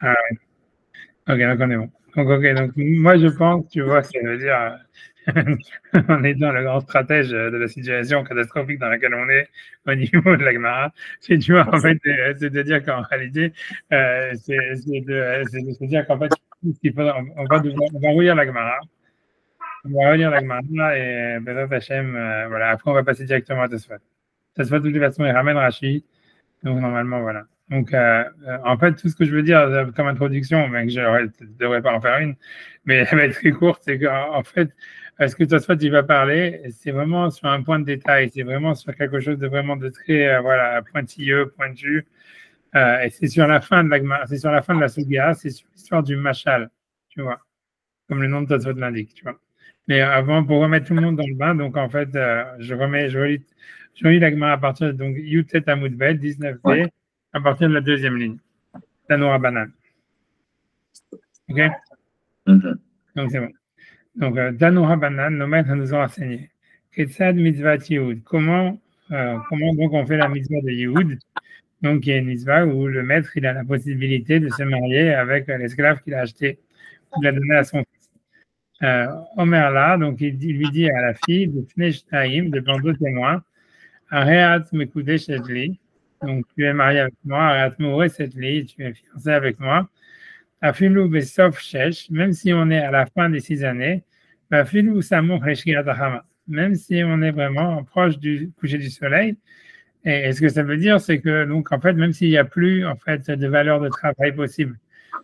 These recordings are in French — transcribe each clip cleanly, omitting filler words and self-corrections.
Ah, ok, donc on est bon. Donc, ok, donc moi je pense, tu vois, ça veut dire, en étant le grand stratège de la situation catastrophique dans laquelle on est au niveau de la Gemara, c'est, tu vois, en fait, c'est de dire qu'en réalité, c'est de se dire qu'en fait, ce qu'il faudra, on va relire la Gemara, on va relire la Gemara et Bezrat Hashem, voilà, après on va passer directement à Tosfot. Tosfot, de toute façon, il ramène Rashi. Donc, normalement, voilà. Donc, en fait, tout ce que je veux dire comme introduction, mais que je ne devrais pas en faire une, mais elle va être très courte, c'est qu'en en fait, ce que toi, tu vas parler, c'est vraiment sur un point de détail, c'est vraiment sur quelque chose de vraiment de très, voilà, pointilleux, pointu, et c'est sur la fin de c'est sur la fin de la Sugia, c'est sur l'histoire du Machal, tu vois, comme le nom de Tosfot l'indique, tu vois. Mais avant, pour remettre tout le monde dans le bain, donc en fait, je relis la Gemara à partir de donc, Yutet Amoudbet, Ouais. 19b, à partir de la deuxième ligne. Tanoura Banane. OK? Mhm. Donc c'est bon. Donc, Tanoura Banane, nos maîtres nous ont enseigné. Ketsad Mitzvah Yehud. Comment donc on fait la mitzvah de Yehud? Donc, il y a une mitzvah où le maître il a la possibilité de se marier avec l'esclave qu'il a acheté, qu'il a donné à son fils. Omer là, donc il lui dit à la fille de Fneshtaim, devant deux témoins, Areat Mekudesh Edli. Donc, tu es marié avec moi, Areat Mores Edli, tu es fiancé avec moi. Afilou Besof Shesh, même si on est à la fin des 6 années, Afilou Samour Heshkirat Ahama, même si on est vraiment proche du coucher du soleil. Et ce que ça veut dire, c'est que, donc, en fait, même s'il n'y a plus, en fait, de valeur de travail possible,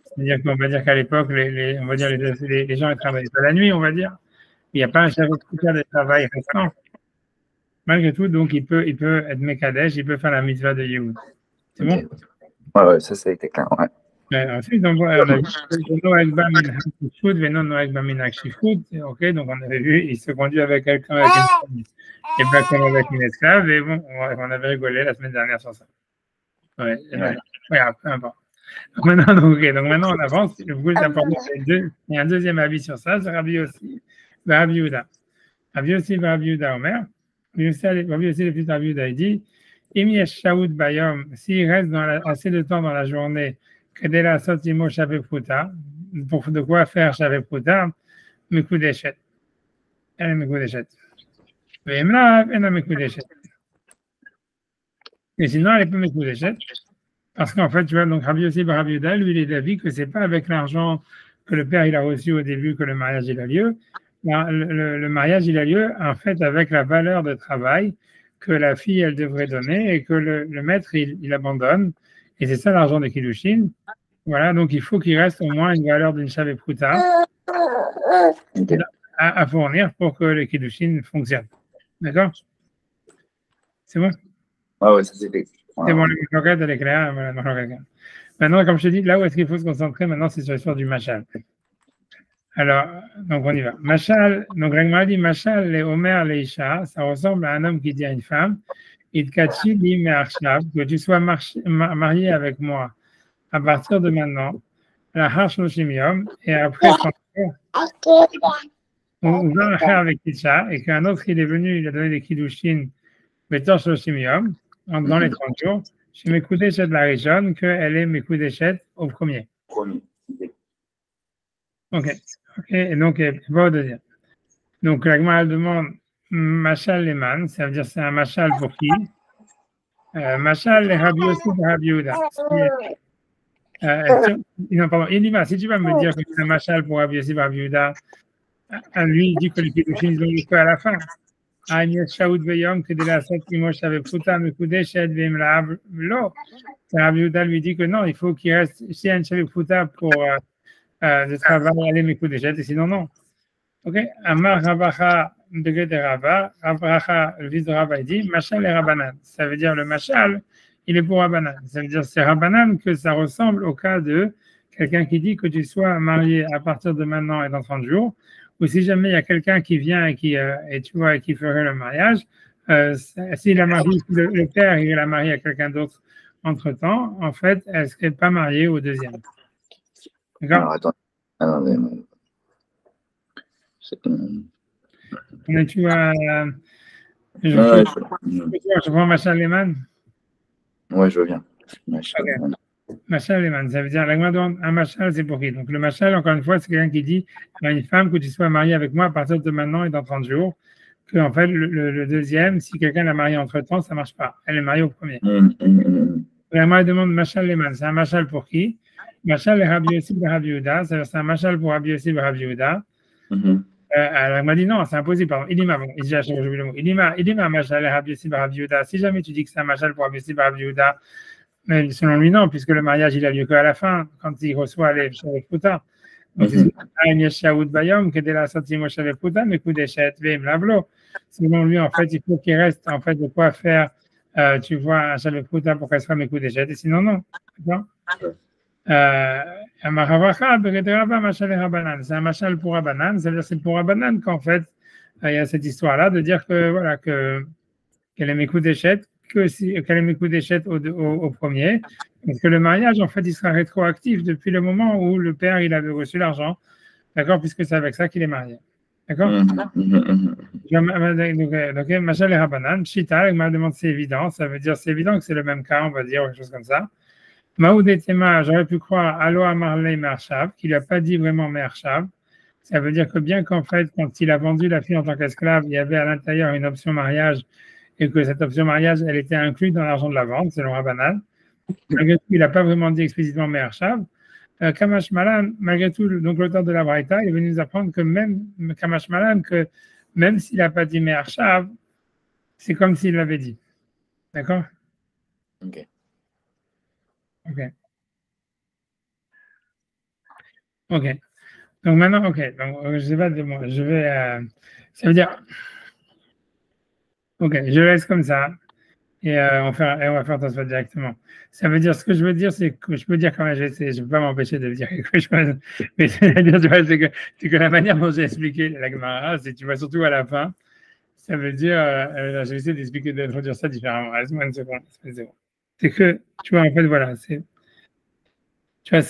c'est-à-dire qu'on va dire qu'à l'époque, on va dire les gens ils travaillent pas la nuit, on va dire, il n'y a pas un chef de travail restant. Malgré tout, donc, il peut être Mekadesh, il peut faire la mitzvah de Yehud. C'est Ok. bon? Ouais, ouais, ça a été clair. Ouais. Ensuite, on a vu Noach Bamin Hakishut, Venon Noach Bamin Hakishut. Ok, donc on avait vu, il se conduit avec quelqu'un, avec une femme, et pas comme avec une esclave. Et bon, on avait rigolé la semaine dernière sur ça. Ouais, Ouais. peu importe. Donc maintenant, donc maintenant, on avance. Le plus important, il y a un deuxième avis sur ça, c'est Rabbi aussi, Rabbi Yehuda. Rabbi Yehuda Omer. Rabbi aussi, le fils de Rabbi Yehuda, il dit, Im yesh shaout bayom, s'il reste assez de temps dans la journée, que dès la sotimo shavepruta, pour de quoi faire shavepruta, mekudeshet. Elle est mekudeshet. Ve'emlav, elle est mekudeshet. Et sinon, elle est pas mekudeshet. Parce qu'en fait, tu vois, donc Rabbi Yossi Bar Rabbi Yehuda, lui, il est d'avis que c'est pas avec l'argent que le père il a reçu au début que le mariage il a lieu. Le mariage il a lieu en fait avec la valeur de travail que la fille elle devrait donner et que le maître il abandonne. Et c'est ça l'argent de Kiddushin. Voilà, donc il faut qu'il reste au moins une valeur d'une chave pruta Ok. à fournir pour que le Kiddushin fonctionne. D'accord? C'est bon? Ouais, ouais, ça c'était. Ouais, C'est bon, ouais. le micro-code, elle est claire. Voilà, maintenant, comme je te dis, là où est-ce qu'il faut se concentrer maintenant, c'est sur l'histoire du machal. Alors, donc on y va. Machal, donc Ragmar dit Machal, les Omer, les Isha, ça ressemble à un homme qui dit à une femme, Itkachi li me'arshav, que tu sois marié avec moi à partir de maintenant, la Harshloshim Yom, et après 30 jours, ou va faire avec Isha, et qu'un autre il est venu, il a donné des Kiddushin, Betor Shloshim Yom, dans les 30 jours, chez Mekudeshet la région, qu'elle est Mekudeshet au premier. Promis. Ok, ok, et donc, pas au deuxième. Donc, la Gemara demande Machal Leman, ça veut dire c'est un Machal pour qui? Machal les Rabbi aussi de Rabbi Yehuda. Non, pardon, il y va. Si tu vas me dire que c'est un Machal pour Rabbi aussi de Rabbi Yehuda, lui, il dit que les Kiddushin, ils ont eu que à la fin. Agnès Shaoud Veyom, que de la Sot Kimosh avait Pruta, Mekude, Shed Vem Laab, Lo. Rabbi Yehuda lui dit que non, il faut qu'il reste chez un Shavet Pruta pour de travail aller Mekude, Shed, et sinon, non. Ok, Amar Rabacha degré de Rabba, Rabacha, le fils de Rabba, il dit Machal et Rabbanan. Ça veut dire le Machal, il est pour Rabbanan. Ça veut dire c'est Rabbanan que ça ressemble au cas de quelqu'un qui dit que tu sois marié à partir de maintenant et dans 30 jours, ou si jamais il y a quelqu'un qui vient et tu vois, qui ferait le mariage, s'il a marié, le père il a marié à quelqu'un d'autre entre temps, en fait, elle ne serait pas mariée au deuxième. D'accord? Alors attends. Attendez. Tu vois, Ouais, je prends Machal Leman. ouais, je veux bien. Ouais, Ok. Machal Leman, ça veut dire, la demande un machal, c'est pour qui? Donc le machal, encore une fois, c'est quelqu'un qui dit à une femme que tu sois mariée avec moi à partir de maintenant et dans 30 jours. Que en fait, le deuxième, si quelqu'un l'a marié entre-temps, ça ne marche pas. Elle est mariée au premier. Vraiment, elle demande machal Leman, c'est un machal pour qui? Machal et Rabbi Yossi de Rabbi Yehuda, c'est un machal pour Rabbi Yossi de Rabbi Yehuda. Elle m'a dit non, c'est impossible, pardon. Idima, machal et Rabbi Yossi de Rabbi Yehuda. Si jamais tu dis que c'est un machal pour Rabbi Yossi de Rabbi Yehuda, mais selon lui, non, puisque le mariage, il a lieu qu'à la fin, quand il reçoit les Shavek Puta. Donc, c'est selon lui, en fait, il faut qu'il reste en fait de quoi faire, tu vois, un Shavek Puta pour qu'elle soit mes coups d'échette, et sinon, non. D'accord? C'est un machal pour Rabbanan, c'est-à-dire c'est pour Rabbanan qu'en fait, il y a cette histoire-là de dire que, voilà, qu'elle est mes coups d'échette, qu'elle ait mes coups d'échette au premier, parce que le mariage, en fait, il sera rétroactif depuis le moment où le père, il avait reçu l'argent, d'accord, puisque c'est avec ça qu'il est marié. D'accord? Donc, Machal et Rabbanan, Pshita, il m'a demandé c'est évident, ça veut dire c'est évident que c'est le même cas, on va dire, ou quelque chose comme ça. Maoud et Tema, j'aurais pu croire Allo Amarley Mershav, qu'il n'a pas dit vraiment Mershav. Ça veut dire que bien qu'en fait, quand il a vendu la fille en tant qu'esclave, il y avait à l'intérieur une option mariage et que cette option mariage, elle était incluse dans l'argent de la vente, selon Rabbanan. Malgré tout, il n'a pas vraiment dit explicitement Mershav. Kamash Malan, malgré tout, donc l'auteur de la Braïta, il est venu nous apprendre que même Kamash Malan, que même s'il n'a pas dit Mershav, c'est comme s'il l'avait dit. D'accord? Ok. Donc maintenant, donc je sais pas, je vais, ça veut dire, je laisse comme ça et on va faire ça directement. Ça veut dire, ce que je veux dire, c'est que je peux dire quand même, je ne vais pas m'empêcher de dire quelque chose, mais c'est que la manière dont j'ai expliqué la Gemara, c'est tu vois surtout à la fin, ça veut dire, je vais essayer d'expliquer, d'introduire ça différemment. Laisse-moi une seconde. C'est que, tu vois, en fait, voilà, tu vois,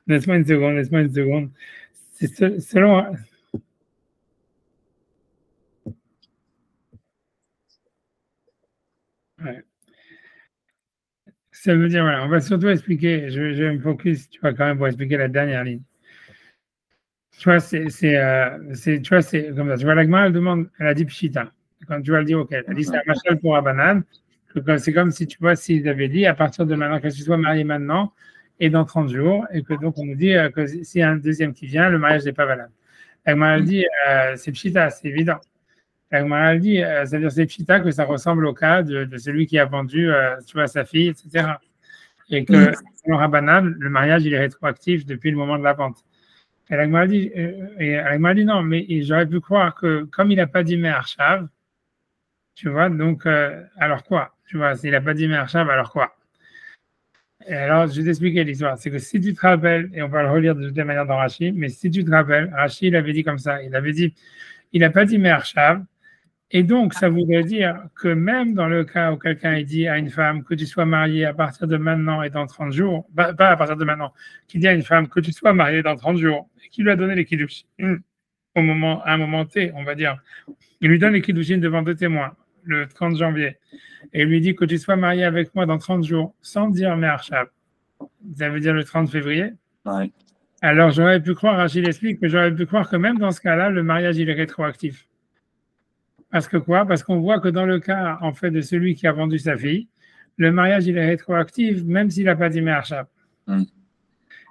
laisse-moi une seconde. C'est selon. Ouais. Ça veut dire, voilà, on va surtout expliquer, je vais me focus, tu vois, quand même, pour expliquer la dernière ligne. Tu vois, c'est comme ça. Tu vois, la Gemara, elle demande, elle a dit Pshita. Quand tu vas le dire, ok, elle a dit c'est un machal pour Abanan. C'est comme si, tu vois, s'ils avaient dit, à partir de maintenant, que tu sois marié maintenant et dans 30 jours, et que donc on nous dit que s'il y a un deuxième qui vient, le mariage n'est pas valable. La Gemara, elle dit, c'est Pshita, c'est évident. La Gemara, elle dit, ça veut dire c'est Pshita que ça ressemble au cas de celui qui a vendu, tu vois, sa fille, etc. Et que, selon Rabbanan, le mariage, il est rétroactif depuis le moment de la vente. Et la Gemara dit non, mais j'aurais pu croire que comme il n'a pas dit Me'arshav, tu vois, donc alors quoi? Tu vois, s'il n'a pas dit Me'arshav, alors quoi? Et alors, je vais t'expliquer l'histoire. C'est que si tu te rappelles, et on va le relire de toute manière dans Rashi, mais si tu te rappelles, Rashi, il avait dit comme ça, il n'a pas dit Me'arshav, et donc ça voudrait dire que même dans le cas où quelqu'un dit à une femme que tu sois mariée à partir de maintenant et dans 30 jours, pas à partir de maintenant, qui dit à une femme que tu sois mariée dans 30 jours, et qui lui a donné les kiddushin à un moment T, on va dire, il lui donne les kiddushin devant deux témoins, le 30 janvier, et il lui dit que tu sois marié avec moi dans 30 jours, sans dire Me'arshav, ça veut dire le 30 février. Ouais. Alors j'aurais pu croire, Rachid explique, que j'aurais pu croire que même dans ce cas-là, le mariage il est rétroactif. Parce que quoi? Parce qu'on voit que dans le cas, en fait, de celui qui a vendu sa fille, le mariage, il est rétroactif, même s'il n'a pas dit Me'arshav.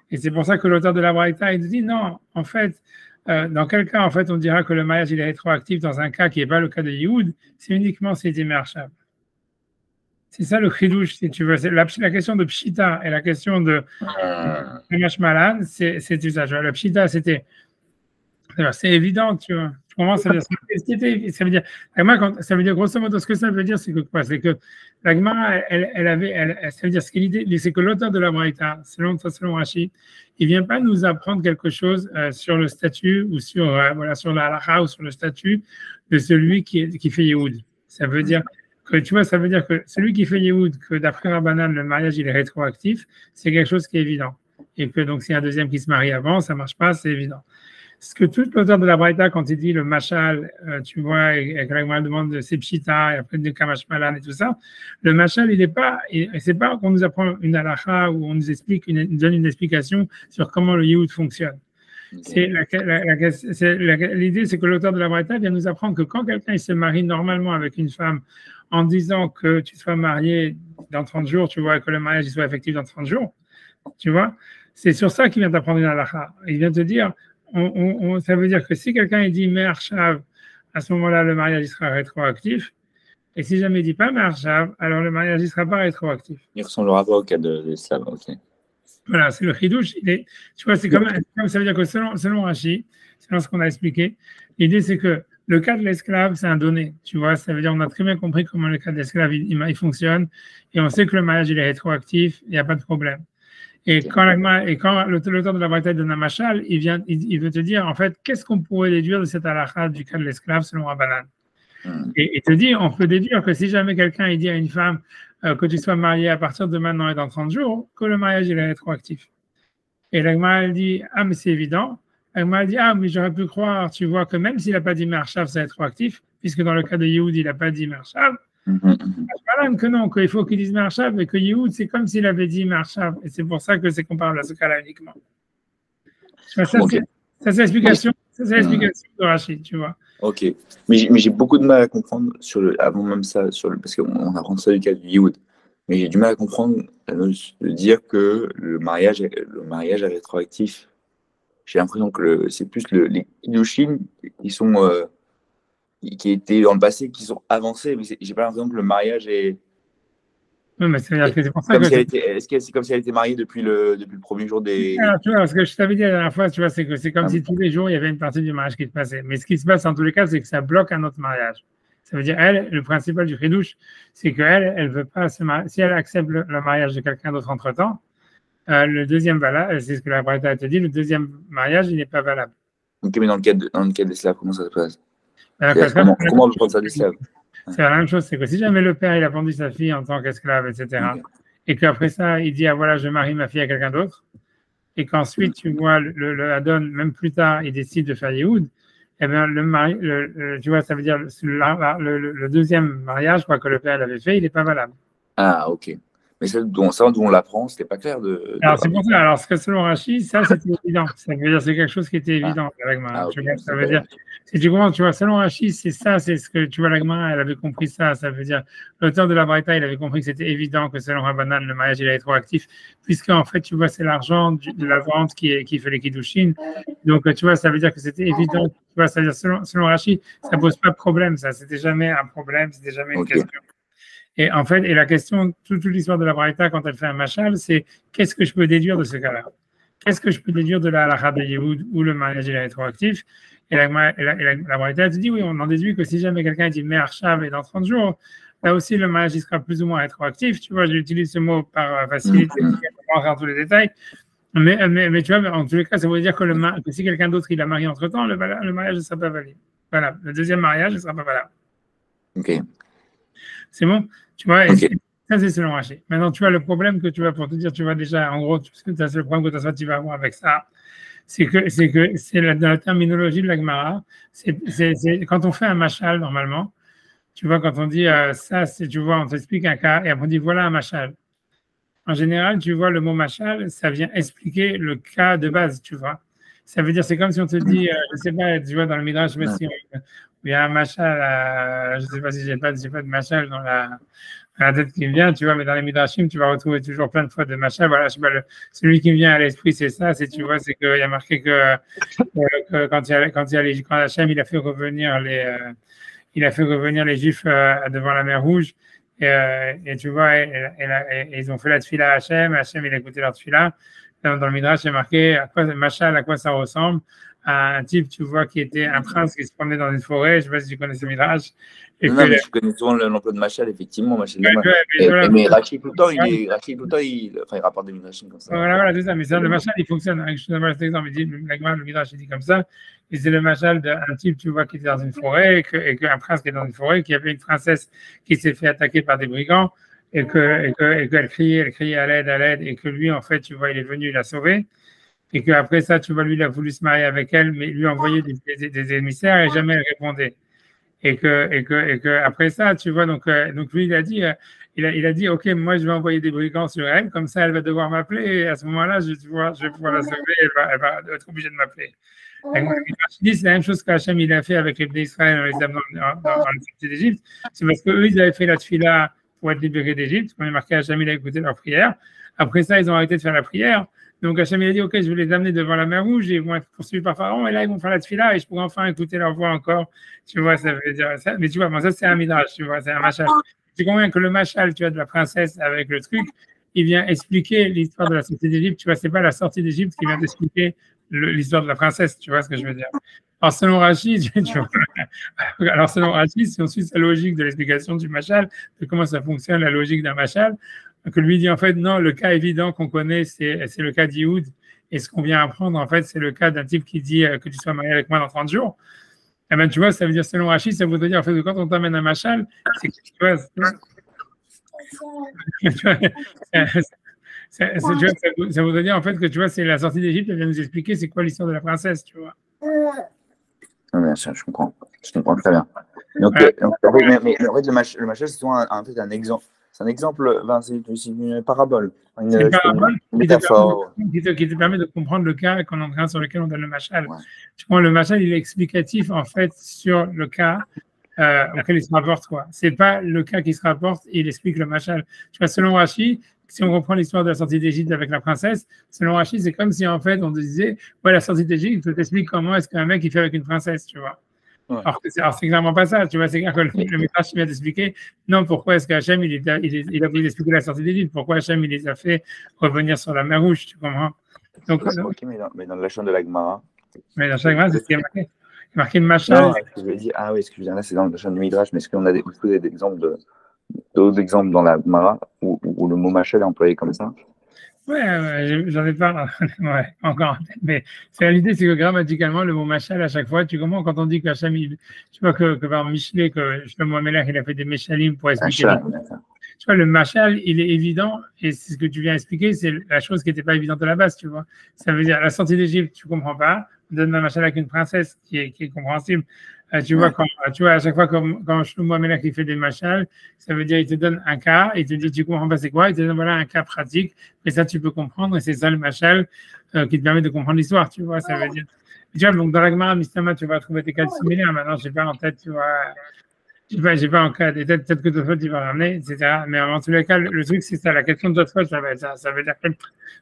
Et c'est pour ça que l'auteur de la Braïta, il dit non, en fait, dans quel cas, en fait, on dira que le mariage, il est rétroactif dans un cas qui n'est pas le cas de Yehoud, c'est uniquement s'il dit Me'arshav. C'est ça le chidouche, si tu veux. C'est la question de Pshita et la question de Malan, c'est tout ça. Le Pshita, c'est évident, tu vois. Tu commences à dire ça veut dire, ça veut dire grosso modo, ce que ça veut dire, c'est que quoi? C'est que la Gemara, ça veut dire ce qu'il dit, c'est que l'auteur de la Braïta, selon Rashi, il vient pas nous apprendre quelque chose sur le statut ou sur la halakha ou sur le statut de celui qui fait Yehoud. Ça veut dire que, tu vois, ça veut dire que celui qui fait Yehoud, que d'après Rabbanan, le mariage, il est rétroactif, c'est quelque chose qui est évident. Et que donc, s'il y a un deuxième qui se marie avant, ça marche pas, c'est évident. ce que tout l'auteur de la Braïta, quand il dit le machal, tu vois, et que la Gemara demande de ses pshita, et après de kamash malan et tout ça, le machal, il n'est pas, c'est pas qu'on nous apprend une halakha ou on nous explique, donne une explication sur comment le Yehud fonctionne. L'idée, c'est que l'auteur de la Braïta vient nous apprendre que quand quelqu'un il se marie normalement avec une femme en disant que tu sois marié dans 30 jours, tu vois, que le mariage il soit effectif dans 30 jours, tu vois, c'est sur ça qu'il vient t'apprendre une halakha. Il vient te dire, ça veut dire que si quelqu'un il dit Me'arshav, à ce moment-là, le mariage il sera rétroactif. Et si jamais il dit pas Me'arshav, alors le mariage il sera pas rétroactif. Il ressemblera pas au cas de l'esclave, ok. Voilà, c'est le chidouche. Tu vois, c'est comme ça veut dire que selon Rashi, selon ce qu'on a expliqué, l'idée c'est que le cas de l'esclave, c'est un donné. Tu vois, ça veut dire on a très bien compris comment le cas de l'esclave il fonctionne et on sait que le mariage il est rétroactif, il n'y a pas de problème. Et quand l'auteur de la Braïta donne un machal, il veut te dire en fait qu'est-ce qu'on pourrait déduire de cette halakha du cas de l'esclave selon Rabbanan. Et il te dit on peut déduire que si jamais quelqu'un il dit à une femme que tu sois marié à partir de maintenant et dans 30 jours, que le mariage il est rétroactif. Et l'Agma elle dit ah mais c'est évident. L'Agma elle dit ah mais j'aurais pu croire, tu vois que même s'il n'a pas dit Me'arshav c'est rétroactif, puisque dans le cas de Yehoud il n'a pas dit Me'arshav. Que non, qu'il faut qu'il dise Me'arshav et que Yehoud c'est comme s'il avait dit Me'arshav et c'est pour ça que c'est comparable à ce cas-là uniquement. Ça c'est l'explication de Rachid, tu vois. Ok, mais j'ai beaucoup de mal à comprendre avant même ça, parce qu'on apprend ça du cas du Yehoud, mais j'ai du mal à comprendre de dire que le mariage est rétroactif. J'ai l'impression que c'est plus les Kiddushin qui étaient dans le passé, qui sont avancés, mais j'ai pas l'impression que le mariage est. Oui, mais c'est pour ça que. Est-ce que c'est comme si elle était mariée depuis le premier jour des. Alors, tu vois, ce que je t'avais dit la dernière fois, tu vois, c'est que c'est comme si tous les jours il y avait une partie du mariage qui se passait. Mais ce qui se passe en tous les cas, c'est que ça bloque un autre mariage. Ça veut dire, le principal du chidouche, c'est qu'elle veut pas se marier. Si elle accepte le mariage de quelqu'un d'autre entre-temps, le deuxième valable, c'est ce que la Braïta te dit, le deuxième mariage, il n'est pas valable. Ok, mais dans le cas d'esclave, comment ça se passe? Comment on peut prendre ça d'esclave? C'est la même chose, c'est que si jamais le père il a vendu sa fille en tant qu'esclave, etc., et qu'après ça, il dit, ah voilà, je marie ma fille à quelqu'un d'autre, et qu'ensuite, tu vois, le Adon, même plus tard, il décide de faire Yehoud, eh bien, tu vois, ça veut dire le deuxième mariage, quoi, que le père avait fait, il n'est pas valable. Ah, ok. Mais ça d'où on l'apprend, c'était pas clair Alors, c'est pour ça. Alors, ce que selon Rachid, ça, c'était évident. Ça veut dire c'est quelque chose qui était évident. Okay, ça veut dire, si tu comprends, tu vois, selon Rachid, c'est ça, c'est ce que, tu vois, l'Agma, elle avait compris ça. Ça veut dire, l'auteur de la Braïta, il avait compris que c'était évident que selon Rabbanan, le mariage, il est rétroactif, puisque, en fait, tu vois, c'est l'argent de la vente qui fait les Kiddushin. Donc, tu vois, ça veut dire que c'était évident. Tu vois, ça veut dire, selon Rachid, ça pose pas de problème, ça. C'était jamais un problème, c'était jamais une question. Et en fait, la question, toute l'histoire de la Braïta, quand elle fait un machal, c'est qu'est-ce que je peux déduire de ce cas-là? Qu'est-ce que je peux déduire de la halakha de Yehoud où le mariage est rétroactif? Et la Braïta te dit, oui, on en déduit que si jamais quelqu'un dit Me'arshav et dans 30 jours, là aussi, le mariage il sera plus ou moins rétroactif. Tu vois, j'utilise ce mot par facilité, on va rentrer dans tous les détails. Mais tu vois, en tous les cas, ça veut dire que si quelqu'un d'autre il a marié entre-temps, le mariage ne sera pas valide. Voilà, le deuxième mariage ne sera pas valable. Ok. C'est bon? Tu vois, ça c'est selon Rachid. Maintenant, tu vois, le problème que tu vas pour te dire, tu vois déjà, en gros, c'est le problème que tu vas avoir avec ça, c'est que dans la terminologie de la Gemara, c'est quand on fait un machal, normalement, tu vois, quand on dit ça, tu vois, on t'explique un cas et après on dit voilà un machal. En général, tu vois, le mot machal, ça vient expliquer le cas de base, tu vois. Ça veut dire, c'est comme si on te dit, je sais pas, tu vois, dans le Midrash, je sais pas si il y a un machal, je sais pas si j'ai pas de machal dans la tête qui me vient, tu vois, mais dans les Midrashim, tu vas retrouver toujours plein de fois de machal. Voilà, je sais pas, celui qui me vient à l'esprit, c'est ça, tu vois, c'est qu'il y a marqué que quand Hachem, il a fait revenir les Juifs devant la mer Rouge, et tu vois, et ils ont fait la tefila à Hachem, il a écouté leur tefila. Dans le Midrash, il y a marqué machal, à quoi ça ressemble, à un type, tu vois, qui était un prince qui se promenait dans une forêt. Je ne sais pas si tu connais ce Midrash. Mais je connais souvent l'emploi de machal, effectivement. Mais Rachid, tout le temps, il rapporte des Midrashim comme ça. Voilà, c'est ça. Mais le machal, il fonctionne. Je te donne cet exemple. Le Midrash, il dit comme ça. Et c'est le machal d'un type, tu vois, qui était dans une forêt, et qu'un prince qui est dans une forêt, qui avait une princesse qui s'est fait attaquer par des brigands, et qu'elle criait à l'aide, et que lui, en fait, tu vois, il est venu la sauver. et qu'après ça, tu vois, lui, il a voulu se marier avec elle, mais lui envoyer des émissaires et jamais elle répondait. Et que après ça, tu vois, donc lui, il a dit, OK, moi, je vais envoyer des brigands sur elle, comme ça, elle va devoir m'appeler, et à ce moment-là, je vais pouvoir la sauver, elle va être obligée de m'appeler. C'est la même chose qu'Hachem il a fait avec les d'Israël en les amenant dans le sortie d'Égypte. C'est parce qu'eux, ils avaient fait la tefila pour être libérés d'Égypte. Quand il est marqué Hachem, il a écouté leur prière. Après ça, ils ont arrêté de faire la prière. Donc Hachem il a dit, OK, je vais les amener devant la mer Rouge, ils vont être poursuivis par Pharaon, et là, ils vont faire la tefila, et je pourrai enfin écouter leur voix encore. Tu vois, ça veut dire ça. Mais tu vois, bon, ça, c'est un midrash, tu vois, c'est un machal. Tu comprends que le machal, tu vois, de la princesse avec le truc, il vient expliquer l'histoire de la sortie d'Égypte. Tu vois, c'est pas la sortie d'Égypte qui vient t'expliquer l'histoire de la princesse, tu vois ce que je veux dire. Alors, selon Rachid, alors selon Rachid, si on suit sa logique de l'explication du machal, de comment ça fonctionne, la logique d'un machal, que lui dit en fait, non, le cas évident qu'on connaît, c'est le cas d'Ioud. Et ce qu'on vient apprendre, en fait, c'est le cas d'un type qui dit que tu sois marié avec moi dans 30 jours. Eh ben, tu vois, ça veut dire, selon Rachid, ça voudrait dire en fait que quand on t'amène un machal, c'est que tu vois, ça voudrait dire en fait que tu vois, c'est la sortie d'Égypte, elle vient nous expliquer c'est quoi l'histoire de la princesse, tu vois. Bien sûr, je comprends. Je comprends très bien. Donc, Voilà. mais en fait, le machal, c'est souvent en fait un exemple. C'est un exemple, c'est une parabole, C'est une une parabole métaphore. qui te permet de comprendre le cas qu'on est en train sur lequel on donne le machal. Ouais. Tu vois, le machal, il est explicatif en fait sur le cas auquel il se rapporte. Quoi. C'est pas le cas qui se rapporte, il explique le machal. Tu vois, selon Rachid, si on reprend l'histoire de la sortie d'Égypte avec la princesse, selon Rachid, c'est comme si en fait on disait, ouais, la sortie d'Égypte, je t'explique comment est-ce qu'un mec il fait avec une princesse, tu vois. Ouais. Alors, c'est clairement pas ça, tu vois, c'est clair que le message vient d'expliquer, non, pourquoi est-ce qu'Hachem, il a voulu expliquer la sortie d'Égypte, pourquoi Hachem, il les a fait revenir sur la mer Rouge, tu comprends? Donc, Ok, mais dans la chaîne de la Gemara. mais dans chaque main, c'est ce qui est marqué. Il est marqué une Non, machal. ce que je veux dire, ah oui, ce que je veux dire là, c'est dans la chaîne du Midrash, mais est-ce qu'on a des exemples d'autres exemples dans la Gemara où le mot machal est employé comme ça? Ouais, ouais, j'en ai pas, ouais, encore en tête, mais l'idée, c'est que grammaticalement, le mot machal, à chaque fois, tu comprends, quand on dit qu'Hachem, tu vois, que par Michelet, que Shlomo Amelach, il a fait des méchalim pour expliquer Machal, d'accord. tu vois, le machal, il est évident, et c'est ce que tu viens expliquer, c'est la chose qui n'était pas évidente à la base, tu vois. Ça veut dire, la sortie d'Égypte, tu comprends pas, on donne un machal avec une princesse qui est compréhensible. Tu vois, Ouais. tu vois, à chaque fois, quand Shlomo Amelach il fait des machals, ça veut dire, il te donne un cas, il te dit, tu comprends pas c'est quoi, il te donne, voilà, un cas pratique, et ça, tu peux comprendre, et c'est ça le machal qui te permet de comprendre l'histoire, tu vois, ça veut dire. Tu vois, donc dans la Gemara, Mistama, tu vas trouver des cas similaires, maintenant, je n'ai pas en tête, tu vois, j'ai pas encore des têtes, peut-être que Tosfot il va ramener, etc. Mais en tous les cas, le truc, c'est ça. La question de Tosfot, ça va être ça. Ça veut dire que.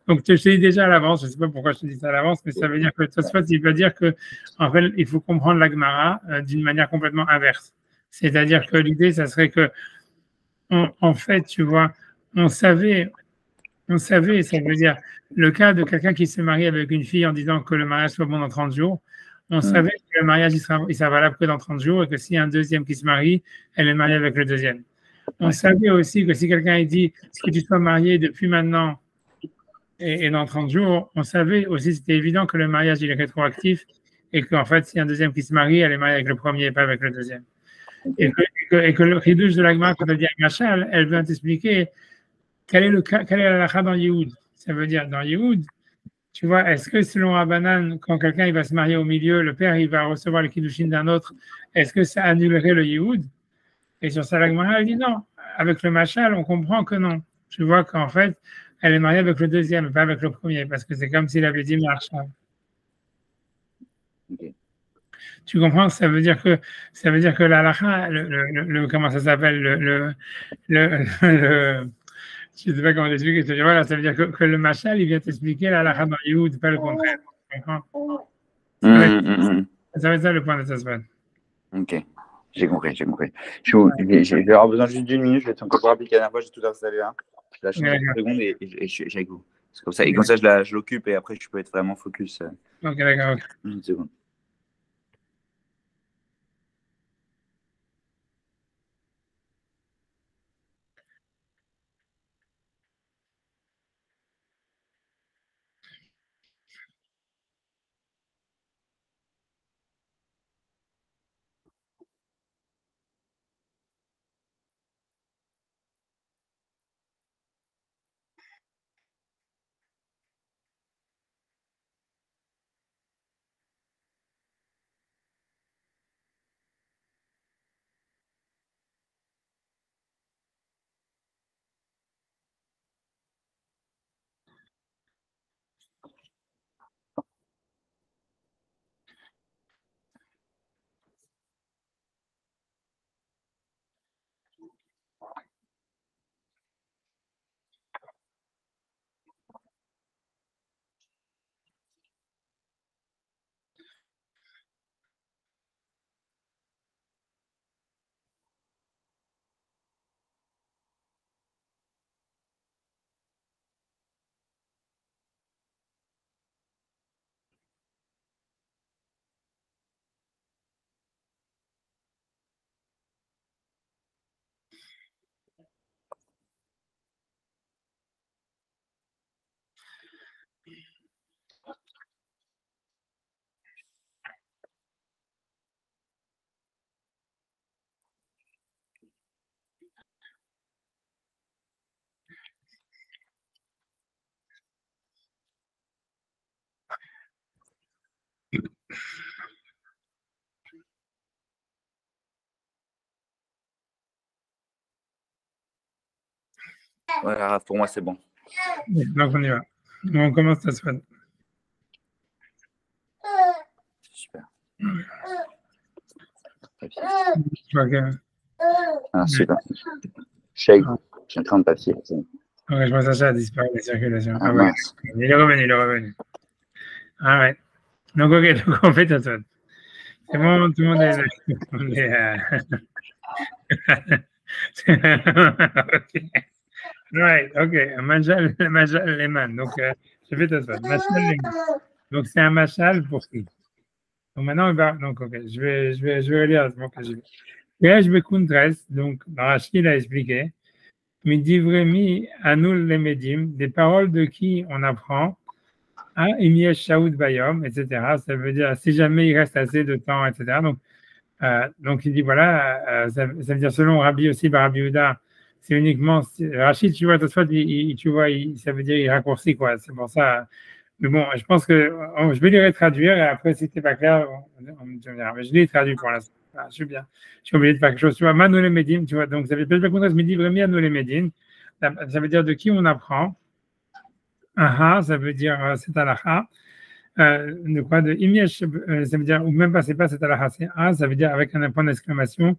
Donc, je te dis déjà à l'avance, je ne sais pas pourquoi je te dis ça à l'avance, mais ça veut dire que Tosfot, il va dire que, en fait, il faut comprendre la Gemara d'une manière complètement inverse. C'est-à-dire que l'idée, ça serait que, en fait, tu vois, on savait, ça veut dire le cas de quelqu'un qui se marie avec une fille en disant que le mariage soit bon dans 30 jours. On Hmm. savait que le mariage il sera valable que dans 30 jours et que s'il y a un deuxième qui se marie, elle est mariée avec le deuxième. On Ouais. savait aussi que si quelqu'un dit que tu sois marié depuis maintenant et dans 30 jours, on savait aussi, c'était évident que le mariage il est rétroactif et qu'en fait, s'il y a un deuxième qui se marie, elle est mariée avec le premier et pas avec le deuxième. Et Ok. que le chidouche de l'agma, quand elle dit Machal, elle veut t'expliquer quel est le cas, quelle est la halakha dans Yehoud. Ça veut dire, dans Yehoud, tu vois, est-ce que selon Rabbanan, quand quelqu'un il va se marier au milieu, le père il va recevoir le kiddushin d'un autre, est-ce que ça annulerait le Yehoud? Et sur ça, la Gemara, elle dit non. Avec le machal, on comprend que non. Tu vois qu'en fait, elle est mariée avec le deuxième, pas avec le premier, parce que c'est comme s'il avait dit marchal. Ok. Tu comprends? Ça veut dire que la halakha, comment ça s'appelle, je ne sais pas comment l'expliquer. Voilà, ça veut dire que le machal, il vient t'expliquer la halakha dans Yehoud, pas le contraire. Tu comprends? Ça va être, ça va être ça le point de ta semaine. Ok. J'ai compris, j'ai compris. Je vais avoir besoin juste d'une minute, je vais être encore rapide la dernière fois, j'ai tout installé là. Je la change en D'accord. 30 secondes et je suis avec vous. C'est comme ça. Et comme ça, je l'occupe et après, je peux être vraiment focus. Ok, d'accord. Une seconde. Voilà, pour moi, c'est bon. Donc, on y va. On commence ta semaine. Super. Je vois que... Ah, super. Shake. J'ai un crayon de papier. Ouais, je vois ça, ça a disparu de la circulation. Ah, ouais. mince. Il est revenu, il est revenu. Ah ouais. Donc, ok, donc on fait ta semaine. C'est bon, tout le monde est... Ok. Right, ok. Majal Lehman. Donc, je fais ta semaine. Machal Lehman. Donc, c'est un machal pour qui? Donc, maintenant, donc, ok, je vais lire mon que je vais Kuntres, donc, dans Rashi, il a expliqué, Midivremi, Anul Lemedim, des paroles de qui on apprend, à Imiesh Shaoud Bayom, etc. Ça veut dire, si jamais il reste assez de temps, etc. Donc il dit, voilà, ça veut dire, selon Rabbi aussi, Rabbi Yehuda, c'est uniquement, Rachid, tu vois, tu vois, ça veut dire, il raccourcit, quoi. C'est pour ça. Mais bon, je pense que je vais les traduire et après, si c'était pas clair, on me dira. Mais je les traduis pour l'instant. Ah, je suis bien. Je suis obligé de faire quelque chose. Tu vois, Manole Medim, tu vois, donc ça veut dire, je me dis vraiment Manole Medim. Ça veut dire de qui on apprend. Aha, ça veut dire c'est alaha. De quoi de Imiesh, ça veut dire, ou même pas, c'est pas c'est alaha, c'est A, ça veut dire avec un point d'exclamation.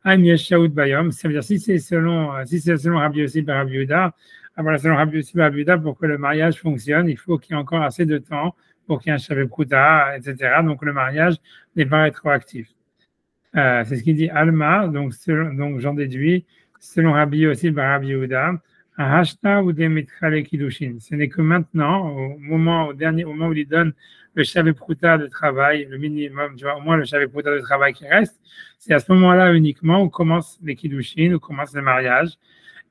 Imiesh Shaoud Bayom, ça veut dire si c'est selon Rabbi Yossi et Rabbi Yehuda, voilà, selon Rabbi Yossi et Rabbi Yehuda, pour que le mariage fonctionne, il faut qu'il y ait encore assez de temps pour qu'il y ait un Shavet Prouta, etc. Donc le mariage n'est pas rétroactif. C'est ce qu'il dit Alma, donc j'en déduis, selon Rabbi Yossi et Rabbi Yehuda, Hashta ou Demitrale Kiddushin. Ce n'est que maintenant, au dernier moment où il donne le Shavet Prouta de travail, le minimum, tu vois, au moins le Shavet Prouta de travail qui reste, c'est à ce moment-là uniquement où commence les Kiddushin, où commence le mariage.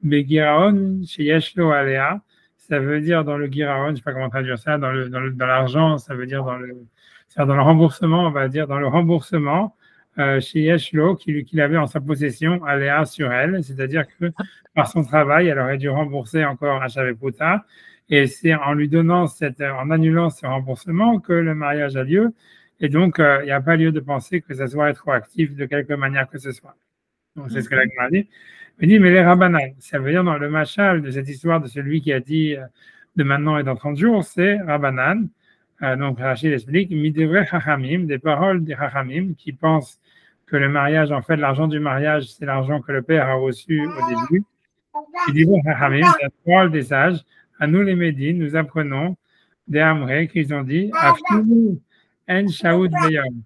Begiraon, chez Yeshlo Alea, ça veut dire dans le Giraon, je ne sais pas comment traduire ça, dans l'argent, ça veut dire dans le remboursement, on va dire, dans le remboursement, chez Yeshlo, qu'il avait en sa possession, Aléa sur elle, c'est-à-dire que par son travail, elle aurait dû rembourser encore un Shavet Prouta, et c'est en lui donnant en annulant ce remboursement que le mariage a lieu, et donc il n'y a pas lieu de penser que ça soit rétroactif de quelque manière que ce soit. Donc c'est ce que la Gemara dit. Il dit, mais les Rabbanan, ça veut dire dans le machal de cette histoire de celui qui a dit de maintenant et dans 30 jours, c'est Rabbanan. Donc Rachid explique, Midevre Chachamim, des paroles des Chachamim qui pensent que le mariage, en fait, l'argent du mariage, c'est l'argent que le père a reçu au début. Il dit, Chachamim, c'est la parole des sages. À nous les Médines, nous apprenons des Amré qu'ils ont dit, Afilu en Shaoud Beyom.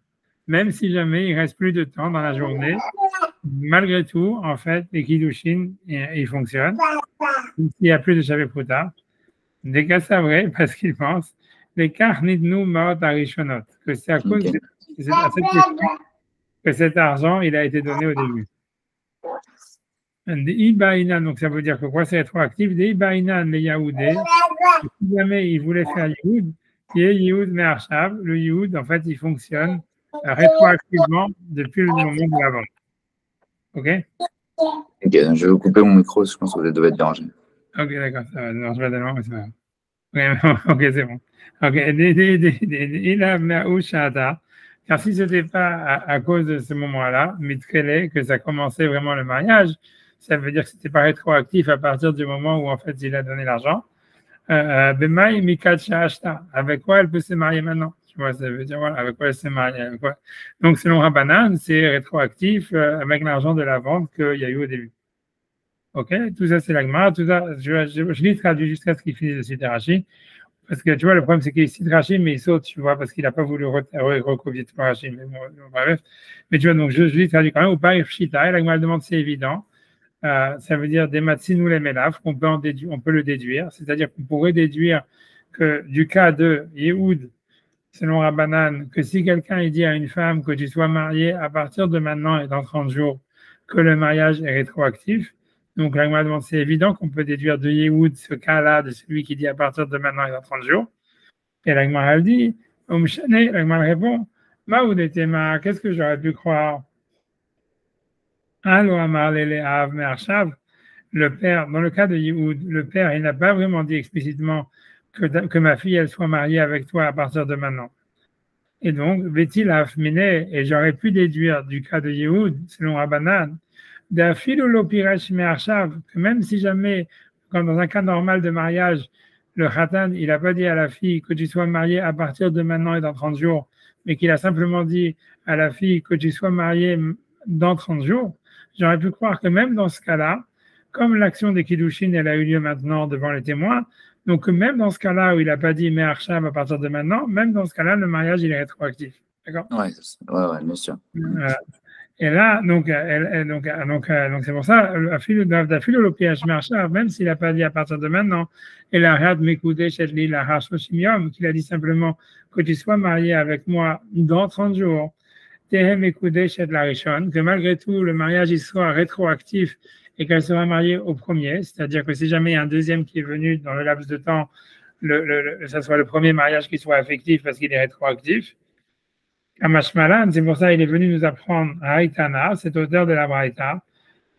Même si jamais il reste plus de temps dans la journée, malgré tout, en fait, les Kiddushin, ils fonctionnent. Il n'y a plus de Shavet Prouta. Des cas, c'est vrai, parce qu'ils pensent, les Karnidnu Maot Arishonot, que c'est à cause de cette question que cet argent, il a été donné au début. Des Ibaïnan, donc ça veut dire que quoi, c'est rétroactif. Des Ibaïnan, les Yahoudés, si jamais ils voulaient faire Yahoud, qui est Yahoud Me'arshav, le Yahoud, en fait, il fonctionne rétroactivement depuis le moment de la vente. Ok? Ok, je vais vous couper mon micro, je pense que vous devez être dérangé. Ok, d'accord, ça va. Non, je vais tellement, mais c'est pas grave. Ok, c'est bon. Ok, il a car si ce n'était pas à cause de ce moment-là, Mitrele, que ça commençait vraiment le mariage, ça veut dire que c'était pas rétroactif à partir du moment où en fait il a donné l'argent. Bemaï Mikacha Ashta, avec quoi elle peut se marier maintenant? Tu vois, ça veut dire voilà, avec quoi elle se marie. Donc selon Rabbanan, c'est rétroactif avec l'argent de la vente qu'il y a eu au début. Ok, tout ça c'est la Gemara, tout ça, je l'ai traduit jusqu'à ce qu'il finisse de citer Rashi, parce que tu vois, le problème c'est qu'il cite Rashi, mais il saute, tu vois, parce qu'il n'a pas voulu recopier tout Rashi, mais bon, bref. Mais tu vois, donc je l'ai traduit quand même, ou par Shita, et la Gemara demande, c'est évident, ça veut dire des matzin ou les melaf, on peut le déduire, c'est-à-dire qu'on pourrait déduire que du cas de Yehoud, selon Rabbanan, que si quelqu'un dit à une femme que tu sois mariée à partir de maintenant et dans 30 jours, que le mariage est rétroactif. Donc, la Gemara demande, c'est évident qu'on peut déduire de Yehoud ce cas-là, de celui qui dit à partir de maintenant et dans 30 jours. Et la Gemara dit, la Gemara répond, Maoud et Tema, qu'est-ce que j'aurais pu croire? Le père, dans le cas de Yehoud, le père, il n'a pas vraiment dit explicitement que ma fille, elle soit mariée avec toi à partir de maintenant. Et donc, Vétil a afminé, et j'aurais pu déduire du cas de Yehoud, selon Rabbanan, que même si jamais quand dans un cas normal de mariage, le khatan, il n'a pas dit à la fille que tu sois mariée à partir de maintenant et dans 30 jours, mais qu'il a simplement dit à la fille que tu sois mariée dans 30 jours, j'aurais pu croire que même dans ce cas-là, comme l'action des Kiddushin, elle a eu lieu maintenant devant les témoins, donc même dans ce cas-là où il n'a pas dit mais Arsham à partir de maintenant, même dans ce cas-là, le mariage, il est rétroactif. D'accord? Ouais, bien sûr. Et là, donc c'est pour ça, même s'il n'a pas dit à partir de maintenant, et la Rad Mekoude Shedli, la Hashoshimium, qu'il a dit simplement que tu sois marié avec moi dans 30 jours, Tehem Mekoude Shed la Rishon, que malgré tout, le mariage il soit rétroactif et qu'elle sera mariée au premier, c'est-à-dire que si jamais il y a un deuxième qui est venu dans le laps de temps, ça soit le premier mariage qui soit effectif parce qu'il est rétroactif. Amashmalan, c'est pour ça qu'il est venu nous apprendre Haïtana, cet auteur de la Braïta,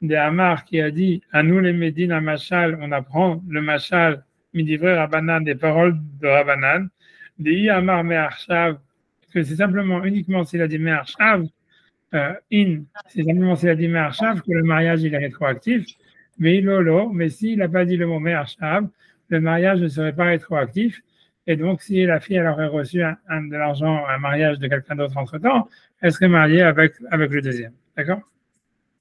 de Amar qui a dit à nous les Médines à Machal, on apprend le Machal, Midivre Rabbanan, des paroles de Rabbanan, de Amar Me'arshav, que c'est simplement uniquement s'il a dit Me'arshav, c'est simplement s'il a dit Me'arshav que le mariage il est rétroactif, mais s'il n'a pas dit le mot Me'arshav, le mariage ne serait pas rétroactif. Et donc, si la fille elle aurait reçu de l'argent, un mariage de quelqu'un d'autre entre-temps, elle serait mariée avec le deuxième. D'accord?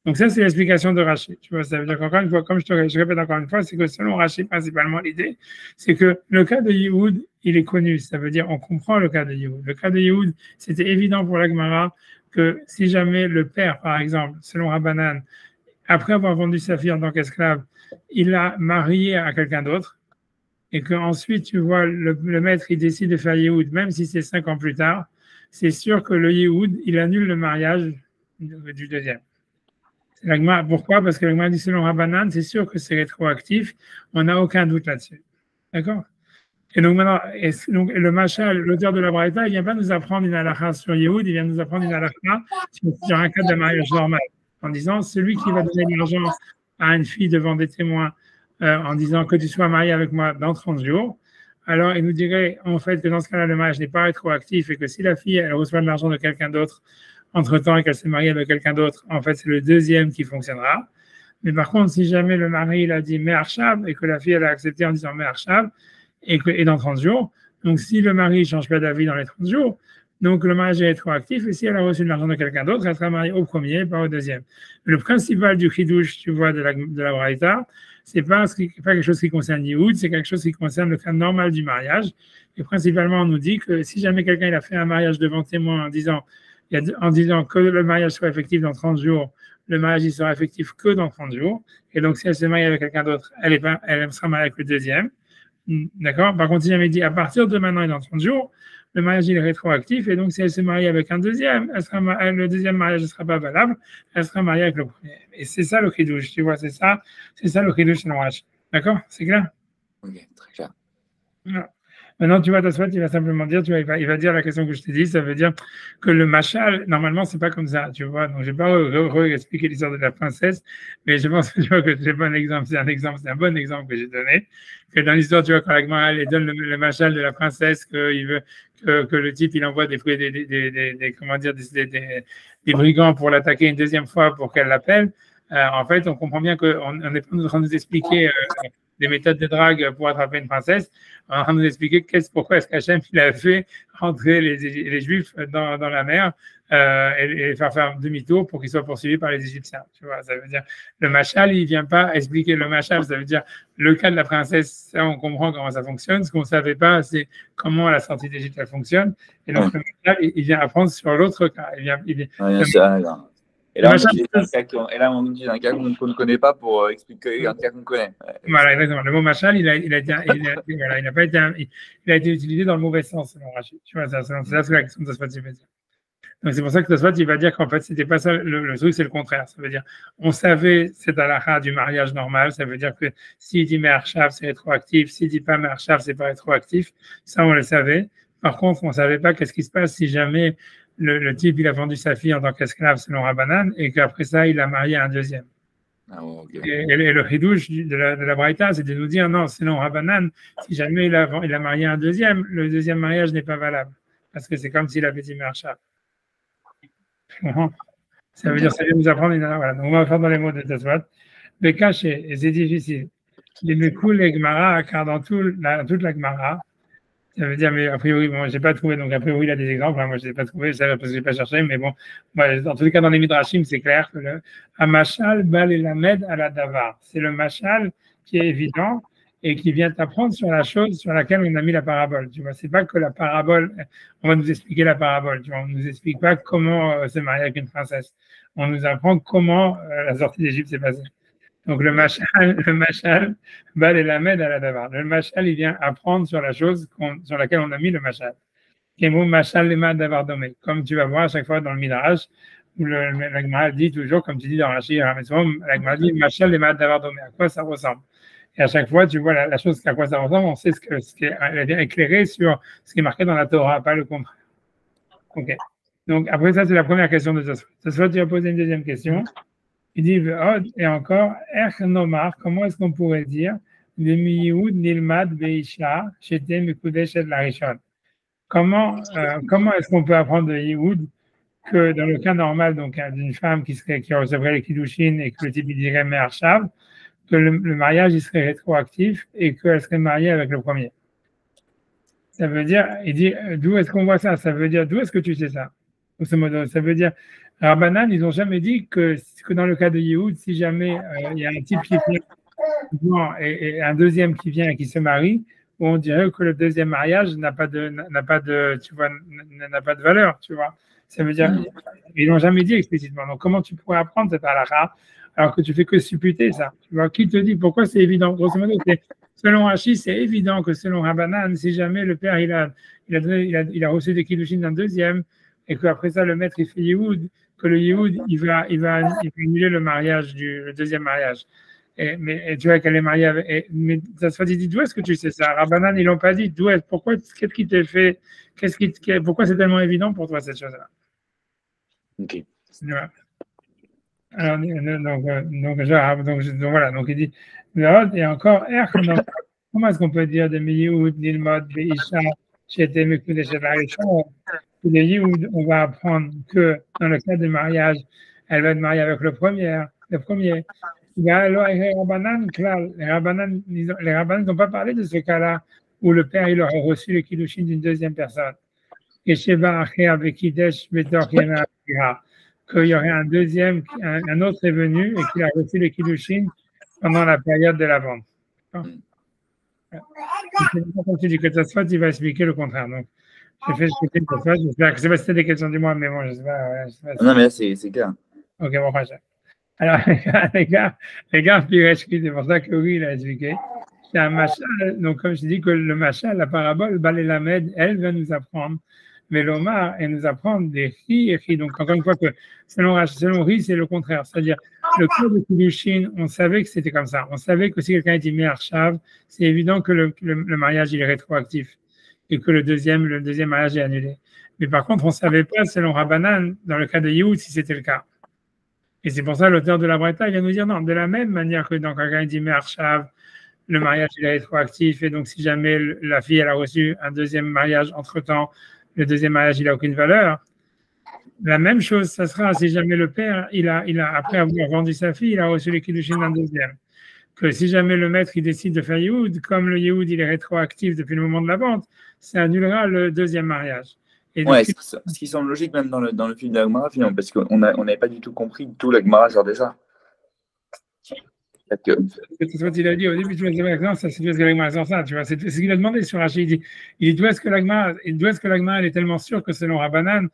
Donc, ça, c'est l'explication de Rashi. Tu vois, ça veut dire qu'encore une fois, comme je répète encore une fois, c'est que selon Rashi, principalement, l'idée, c'est que le cas de Yehoud, il est connu. Ça veut dire on comprend le cas de Yehoud. Le cas de Yehoud, c'était évident pour la Gemara que si jamais le père, par exemple, selon Rabbanan, après avoir vendu sa fille en tant qu'esclave, il l'a mariée à quelqu'un d'autre, et qu'ensuite, tu vois, le maître, il décide de faire Yehoud, même si c'est 5 ans plus tard, c'est sûr que le Yehoud, il annule le mariage du deuxième. Pourquoi? Parce que le Gemara dit selon Rabbanan, c'est sûr que c'est rétroactif, on n'a aucun doute là-dessus. D'accord? Et donc maintenant, le Machal, l'auteur de la Braïta, il ne vient pas nous apprendre une halakha sur Yehoud, il vient nous apprendre une halakha sur un cas de mariage normal, en disant celui qui va donner de l'argent à une fille devant des témoins, en disant que tu sois marié avec moi dans 30 jours, alors il nous dirait en fait que dans ce cas-là, le mariage n'est pas rétroactif et que si la fille elle reçoit de l'argent de quelqu'un d'autre entre-temps et qu'elle s'est mariée avec quelqu'un d'autre, en fait c'est le deuxième qui fonctionnera. Mais par contre, si jamais le mari il a dit Me'arshav et que la fille elle a accepté en disant Me'arshav et dans 30 jours, donc si le mari ne change pas d'avis dans les 30 jours, donc le mariage est rétroactif et si elle a reçu de l'argent de quelqu'un d'autre, elle sera mariée au premier, pas au deuxième. Le principal du Chidouche, tu vois, de la Braïta, c'est pas quelque chose qui concerne Yehoud, c'est quelque chose qui concerne le cas normal du mariage. Et principalement, on nous dit que si jamais quelqu'un il a fait un mariage devant témoin en disant que le mariage soit effectif dans 30 jours, le mariage il sera effectif que dans 30 jours. Et donc, si elle se marie avec quelqu'un d'autre, elle sera mariée avec le deuxième. D'accord? Par contre, si jamais dit à partir de maintenant et dans 30 jours, le mariage il est rétroactif et donc si elle se marie avec un deuxième, le deuxième mariage ne sera pas valable, elle sera mariée avec le premier. Et c'est ça le chidouche, tu vois, c'est ça le chidouche selon Rashi. D'accord? C'est clair? Ok, très clair. Voilà. Maintenant, tu vois, Tosfot, il va simplement dire, tu vois, il va dire la question que je t'ai dit, ça veut dire que le machal, normalement, c'est pas comme ça, tu vois. Donc, je vais pas expliquer l'histoire de la princesse, mais je pense que tu vois que c'est un bon exemple, c'est un bon exemple que j'ai donné. Que dans l'histoire, tu vois, quand la Gemara, elle donne le machal de la princesse, qu'il veut, que le type, il envoie des brigands pour l'attaquer une deuxième fois pour qu'elle l'appelle. En fait, on comprend bien qu'on n'est pas en train de nous expliquer des méthodes de drague pour attraper une princesse. On est en train de nous expliquer pourquoi est-ce qu'Hachem il a fait rentrer les Juifs dans la mer et faire demi-tour pour qu'ils soient poursuivis par les Égyptiens. Tu vois, ça veut dire le machal, il vient pas expliquer le machal. Ça veut dire le cas de la princesse, ça on comprend comment ça fonctionne. Ce qu'on ne savait pas, c'est comment la sortie d'Égypte elle fonctionne. Et donc le machal, il vient apprendre sur l'autre cas. Et là, on nous dit un cas qu'on ne connaît pas pour expliquer un cas qu'on connaît. Voilà, exactement. Le mot machal, il a été utilisé dans le mauvais sens, selon Rachid. Tu vois, c'est la question de Tosfot, il va dire. Donc, c'est pour ça que Tosfot, il va dire qu'en fait, c'était pas ça, le truc, c'est le contraire. Ça veut dire, on savait cette halakha du mariage normal. Ça veut dire que s'il dit Me'arshav, c'est rétroactif. S'il dit pas Me'arshav, c'est pas rétroactif. Ça, on le savait. Par contre, on savait pas qu'est-ce qui se passe si jamais le type, il a vendu sa fille en tant qu'esclave selon Rabbanan et qu'après ça, il a marié un deuxième. Ah, okay. Et le chidouche de la Braïta, c'est de nous dire non, selon Rabbanan, si jamais il a marié un deuxième, le deuxième mariage n'est pas valable. Parce que c'est comme s'il avait dit Me'arshav. Ça veut dire, ça vient nous apprendre. Voilà. Donc, on va faire dans les mots de Tosfot. Bekaché, et c'est difficile. Les cool les Gemara, car dans toute la Gemara, ça veut dire, mais a priori, bon, j'ai pas trouvé, donc a priori, il a des exemples, hein, moi, je l'ai pas trouvé, ça, parce que j'ai pas cherché, mais bon, moi, dans tous les cas, dans les Midrashim, c'est clair que le Amashal Bal et Lamed à la Davar, c'est le Mashal qui est évident et qui vient t'apprendre sur la chose sur laquelle on a mis la parabole, tu vois, c'est pas que la parabole, on va nous expliquer la parabole, tu vois, on nous explique pas comment se marier avec une princesse, on nous apprend comment la sortie d'Égypte s'est passée. Donc le machal, Bal et Lamed à la Davar. Le machal, il vient apprendre sur la chose sur laquelle on a mis le machal. Qui est mot machal lema davar domé. Comme tu vas voir à chaque fois dans le Midrash, où la Gemara dit toujours, comme tu dis dans Rashi, la Gemara dit machal lema davar domé. À quoi ça ressemble? Et à chaque fois, tu vois la chose à quoi ça ressemble, on sait elle vient éclairer sur ce qui est marqué dans la Torah, pas le contraire. Ok. Donc après ça, c'est la première question de Tosfot. Tosfot, tu vas poser une deuxième question. Il dit, et encore, Nomar, comment est-ce qu'on pourrait dire Nilmad Beisha, Shetem Mekudesh et Larishon. Comment est-ce qu'on peut apprendre de Yehoud que dans le cas normal, donc d'une femme qui recevrait les Kiddushin et que le type dirait Me'arshav, que le mariage il serait rétroactif et qu'elle serait mariée avec le premier. Ça veut dire, il dit, d'où est-ce qu'on voit ça? Ça veut dire, d'où est-ce que tu sais ça? Ça veut dire, Rabbanan, ils n'ont jamais dit que dans le cas de Yehoud, si jamais il y a un type qui vient et un deuxième qui vient et qui se marie, on dirait que le deuxième mariage n'a pas de valeur, tu vois. Ça veut dire, ils n'ont jamais dit explicitement. Donc, comment tu pourrais apprendre cette halakha alors que tu fais que supputer ça? Tu vois, qui te dit pourquoi c'est évident? Grosso modo, selon Rashi, c'est évident que selon Rabbanan, si jamais le père il a reçu des kiddushin d'un deuxième et qu'après ça le maître il fait Yehoud, que le Yehoud il va annuler le mariage le deuxième mariage. Mais tu vois qu'elle est mariée avec. Mais ça se dit d'où est-ce que tu sais ça? Rabbanan ils l'ont pas dit. Qu'est-ce qui t'a fait? Pourquoi c'est tellement évident pour toi cette chose-là? Ok. Voilà. Alors, donc voilà, donc il dit, et encore, comment est-ce qu'on peut dire de Yehoud, Nilmod, Beisha, Shetem Mekudesh et Larishon, de Yehoud, on va apprendre que dans le cas de mariage, elle va être mariée avec le premier. Les Rabbanan n'ont pas parlé de ce cas-là où le père il aurait reçu le kiddushin d'une deuxième personne. Qu'il y aurait un deuxième, un autre est venu et qu'il a reçu le kiddushin pendant la période de la vente. Comme tu dis que Tosfot, il va expliquer le contraire. Donc, je fais expliquer Tosfot. J'espère que c'est pas c'était des questions du mois, mais bon, je sais pas. Non, mais là, c'est clair. Ok, bon, prochain. Alors, les gars, c'est pour ça que oui, il a expliqué. C'est un machal, donc comme je dis que le machal, la parabole, Bal et Lamed, elle va nous apprendre. Mais l'Omar, elle nous apprend des ri et ri. Donc, encore une fois, que selon ri, c'est le contraire. C'est-à-dire, le cas de Kiddushin, on savait que c'était comme ça. On savait que si quelqu'un était mis à Arshav, c'est évident que le mariage, il est rétroactif et que le deuxième mariage est annulé. Mais par contre, on ne savait pas, selon Rabbanan, dans le cas de Yehoud, si c'était le cas. Et c'est pour ça l'auteur de la Braïta vient nous dire non, de la même manière que dans quelqu'un dit mais Arshav, le mariage il est rétroactif et donc si jamais la fille elle a reçu un deuxième mariage entre-temps, le deuxième mariage il n'a aucune valeur. La même chose, ça sera si jamais le père, il a après avoir vendu sa fille, il a reçu les kiddushin d'un deuxième. Que si jamais le maître il décide de faire Yehoud, comme le Yehoud il est rétroactif depuis le moment de la vente, ça annulera le deuxième mariage. Ouais, ce qui semble logique même dans le film de la Gemara, finalement, parce qu'on n'avait pas du tout compris d'où la Gemara sortait ça. C'est ce qu'il a dit au début, tu vois, ça c'est parce que la Gemara sort ça, tu vois, c'est ce qu'il a demandé sur Rachid. Il dit d'où est-ce que la Gemara elle est tellement sûre que selon Rabbanan,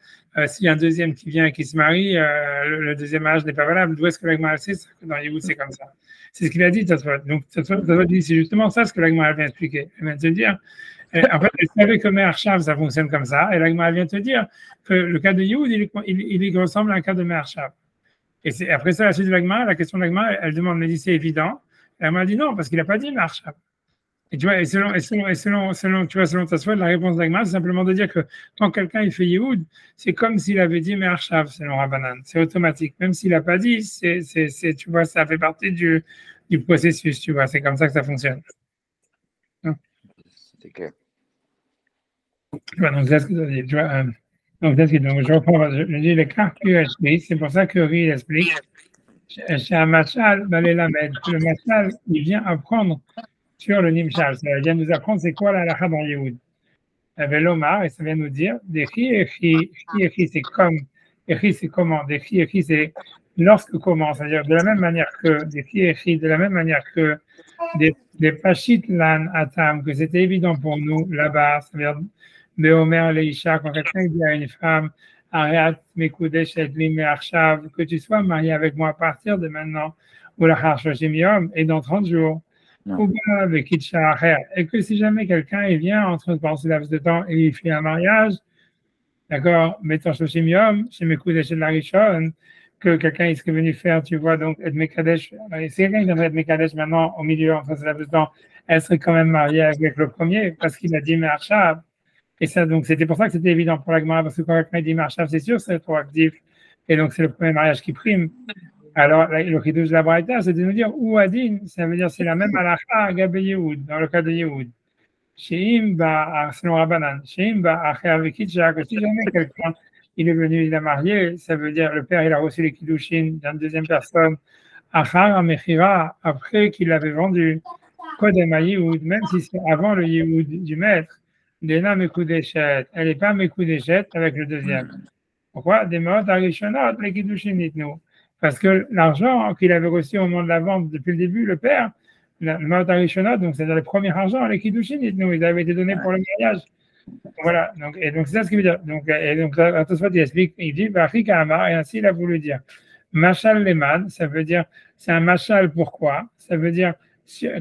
s'il y a un deuxième qui vient et qui se marie, le deuxième mariage n'est pas valable. D'où est-ce que la Gemara sait que dans Yehoud c'est comme ça? C'est ce qu'il a dit, Tosfot. Donc Tosfot dit c'est justement ça ce que la Gemara vient expliquer. Elle vient te dire. En fait, elle savait que Me'arshav, ça fonctionne comme ça. Et la Gemara vient te dire que le cas de Yehoud, il ressemble à un cas de Me'arshav. Et après ça, la suite de la Gemara, la question de la Gemara, elle demande, mais dit c'est évident. La Gemara dit non, parce qu'il n'a pas dit Me'arshav. Et tu vois, selon Tosfot, la réponse de la Gemara, c'est simplement de dire que quand quelqu'un il fait Yehoud, c'est comme s'il avait dit Me'arshav, selon Rabbanan. C'est automatique. Même s'il n'a pas dit, tu vois, ça fait partie du processus, tu vois. C'est comme ça que ça fonctionne. C'est clair. Tu vois, donc c'est ce que ça dit. Tu vois, donc je reprends, je dis le cas que explique, c'est pour ça que Ri explique. chez un machal, le machal, il vient apprendre sur le nimshal. Ça vient nous apprendre c'est quoi la halakha dans Yehoud. Velomar, et ça vient nous dire, c'est comme, c'est comment, c'est lorsque comment, c'est-à-dire de la même manière que, de la même manière que des pachit lan atam, que c'était évident pour nous là-bas, c'est-à-dire Beomer Leisha, quand quelqu'un dit à une femme, Ariat Mekoudesh Edlim Arshav, que tu sois marié avec moi à partir de maintenant, ou la Harshashim Yom, et dans 30 jours, ou bien avec Kitcha Acher, et que si jamais quelqu'un il vient entre pendant ce laps de temps et il fait un mariage, d'accord, mettons Shoshim Yom, chez Mekoudesh et Larishon, que quelqu'un il serait venu faire, tu vois, donc Ed Mekadesh, si quelqu'un viendrait Ed Mekadesh maintenant au milieu entre ce laps de temps, elle serait quand même mariée avec le premier, parce qu'il a dit Mershav. Et ça, donc, c'était pour ça que c'était évident pour la Gemara, parce que quand quelqu'un dit Marshav, c'est sûr, c'est rétroactif. Et donc, c'est le premier mariage qui prime. Alors, le chidouche de la Braïta, c'est de nous dire Ouadin, ça veut dire c'est la même halakha Gabe Yehoud, dans le cas de Yehoud. Sheim ba, selon Rabbanan, Sheim ba, acher avec Kitcha, que si jamais quelqu'un il est venu, il a marié, ça veut dire le père il a reçu les kiddushin d'une deuxième personne, achar amechira, après qu'il l'avait vendu, kodem Yehoud, même si c'est avant le Yehoud du maître. Dena Mekudeshet, elle n'est pas Mekudeshet avec le deuxième. Pourquoi? Des modes arishonot, les kiddushin nitnu. Parce que l'argent qu'il avait reçu au moment de la vente depuis le début, le père, le mode arishonot, donc c'est-à-dire le premier argent, les kiddushin nitnu, ils avaient été donnés pour le mariage. Voilà, donc, et donc c'est ça ce qu'il veut dire. Donc, et donc, Tosfot il explique, il dit, Bachika Amar, et ainsi il a voulu dire. Machal Leman, ça veut dire, c'est un machal pourquoi? Ça veut dire,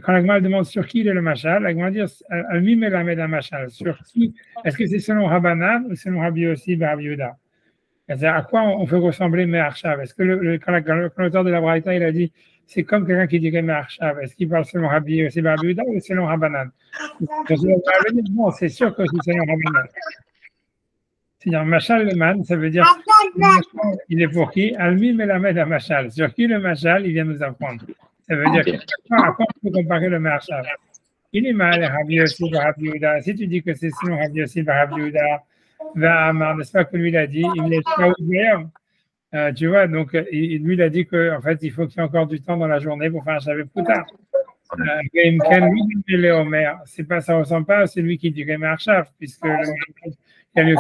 quand la Gemara demande sur qui il est le machal, la Gemara dit Almi melamed un machal. Sur qui? Est-ce que c'est selon Rabbanan ou selon Rabbi Yossi ben Rabbi Yehuda? C'est-à-dire à quoi on fait ressembler Me'arshav? Est-ce que quand l'auteur de la Braïta il a dit c'est comme quelqu'un qui dirait Me'arshav, est-ce qu'il parle selon Rabbi Yossi ben Rabbi Yehuda ou selon Rabbanan? Non, c'est sûr que c'est selon Rabbanan. C'est-à-dire machal leman, ça veut dire il est pour qui? Almi melamed un machal. Sur qui le machal il vient nous apprendre? Ça veut dire à quoi on peut comparer le Me'arshav? Il est mal, Rabbi Yossi par Rabbi Yehuda. Si tu dis que c'est selon Rabbi Yossi par Rabbi Yehuda, n'est-ce pas que lui il a dit, il est d'ailleurs. Tu vois, donc lui il a dit qu'en fait il faut qu'il y ait encore du temps dans la journée pour faire un Shabbat plus tard. C'est pas, ça ressemble pas à celui qui dirait Me'arshav, puisque il y a le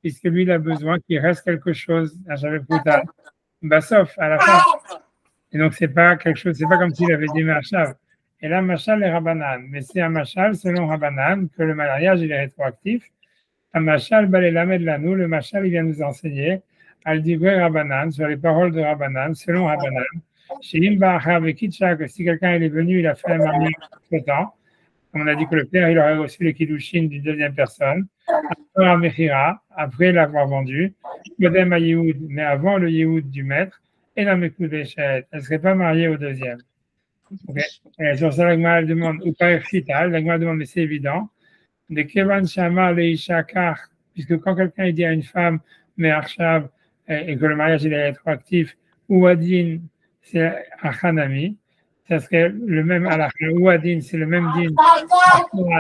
puisque lui il a besoin qu'il reste quelque chose à Shabbat plus tard. Bassof, à la fin. Et donc, c'est pas quelque chose, c'est pas comme s'il avait dit Machal. Et là, Machal est Rabbanan. Mais c'est un Machal, selon Rabbanan, que le mariage, il est rétroactif. Un Machal, Balelamed Lanou, le Machal, il vient nous enseigner, al divrei Rabbanan, sur les paroles de Rabbanan, selon Rabbanan. Chez Imba Achar que si quelqu'un il est venu, il a fait un mariage entre temps, on a dit que le père, il aurait reçu les kiddushin d'une deuxième personne, après l'avoir vendu, Kodem à Yehoud, mais avant le Yehoud du maître, et la Mekudeshet, elle ne serait pas mariée au deuxième. Okay. Et sur ça, la Gemara demande, ou pas Chital, la Gemara demande, mais c'est évident, de Kevan Shama Leishakar, puisque quand quelqu'un dit à une femme, mais Arshav, et que le mariage il est rétroactif, ou Adin, c'est Achanami, ça serait le même halakha. Ou Adin, c'est le même din.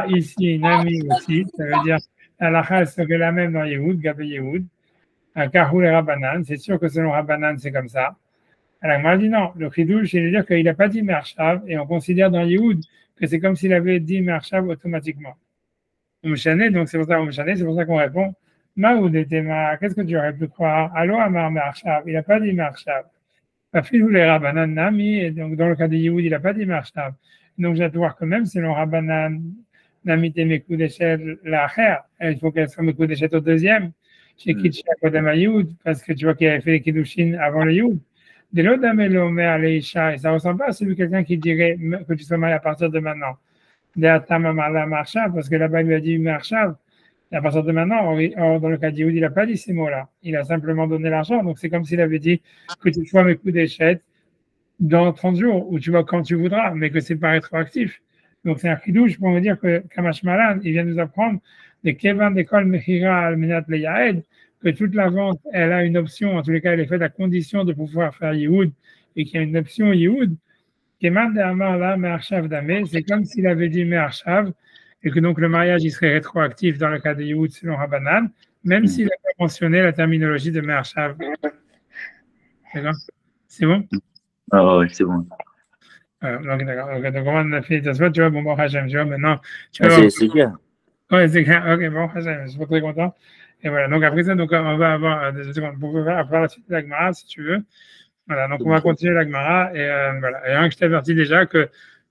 Ici, Nami aussi, ça veut dire, halakha serait la même dans Yehoud, Gabe Yehoud. Kahou et Rabbanan, c'est sûr que selon Rabbanan, c'est comme ça. Alors, moi, dit non, le chidouche, c'est de dire qu'il n'a pas dit Me'arshav, et on considère dans Yehoud que c'est comme s'il avait dit Me'arshav automatiquement. Umshane, donc c'est pour ça qu'on répond Maoud et Tema, qu'est-ce que tu aurais pu croire? Allo Amar Me'arshav, il n'a pas dit Me'arshav. Afilou les Rabbanan Nami, et donc dans le cas de Yehoud, il n'a pas dit Me'arshav. Donc j'ai hâte de voir que même selon Rabbanan Nami Temekudeshet l'Acher, il faut qu'elle soit Mekudeshet au deuxième. Chez Kitcha Kodem Yehoud, parce que tu vois qu'il avait fait les Kiddushin avant le Yehoud. De l'autre Amelomé Leisha, et ça ne ressemble pas à celui quelqu'un qui dirait que tu sois marié à partir de maintenant. Parce que là-bas, il lui a dit Me'arshav. À partir de maintenant, or, dans le cas de Yehoud, il n'a pas dit ces mots-là. Il a simplement donné l'argent. Donc, c'est comme s'il avait dit que tu sois mes coups d'échette dans 30 jours, ou tu vas quand tu voudras, mais que ce n'est pas rétroactif. Donc, c'est un chidouche pour me dire que Kamash Malan, il vient nous apprendre de Kevan d'école Mechira Almenat Leyaed, que toute la vente, elle a une option, en tous les cas, elle est faite à condition de pouvoir faire Yehoud, et qu'il y a une option Yehoud. Keman de Amar là, Me'arshav Damé, c'est comme s'il avait dit Me'arshav, et que donc le mariage, il serait rétroactif dans le cas de Yehoud selon Rabbanan, même s'il n'a pas mentionné la terminologie de Me'arshav. D'accord? C'est bon? Ah ouais, c'est bon. Donc, d'accord. Okay, donc, on a fait Tosfot, tu vois, bon, Hachem, tu vois, maintenant, tu Ah, vois. c'est clair. Ouais, c'est clair. Ok, bon, Hachem, je suis pas très content. Et voilà, donc après ça, donc, on va avoir des secondes pour faire la suite de la Gemara, si tu veux. Voilà, donc on va continuer la Gemara. Et voilà. Et un que je t'avertis déjà que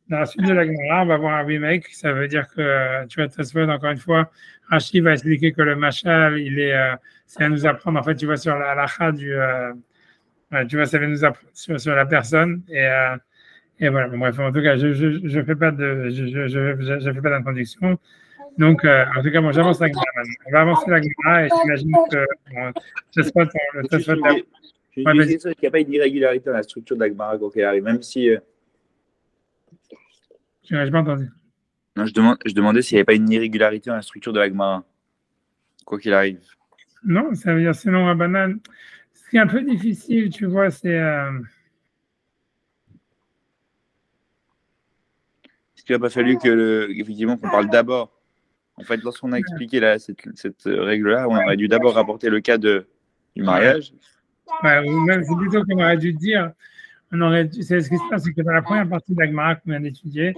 dans la suite de la Gemara, on va avoir un remake. Ça veut dire que, tu vois, Tosfot, encore une fois, Rashi va expliquer que le Machal, c'est à nous apprendre, en fait, tu vois, sur la halakha tu vois, ça va nous apprendre sur la personne. Et voilà, bon, bref, en tout cas, je fais pas je fais pas d'introduction. Donc, en tout cas, moi, j'avance la Gemara maintenant. On va avancer la Gemara et j'imagine que bon, Tosfot, le Tosfot, il n'y a pas une irrégularité dans la structure de la Gemara quoi qu'il arrive, même si. je n'ai pas entendu. Non, je demandais s'il n'y avait pas une irrégularité dans la structure de la Gemara, quoi qu'il arrive. Non, ça veut dire selon Rabbanan. Ce qui est un peu difficile, tu vois, c'est. Est-ce qu'il n'a pas fallu effectivement qu'on parle d'abord. En fait, lorsqu'on a expliqué cette règle-là, on aurait dû d'abord rapporter le cas du mariage. Ouais, ou même, c'est plutôt qu'on aurait dû dire. C'est ce qui se passe, c'est que dans la première partie de la Gemara qu'on vient d'étudier,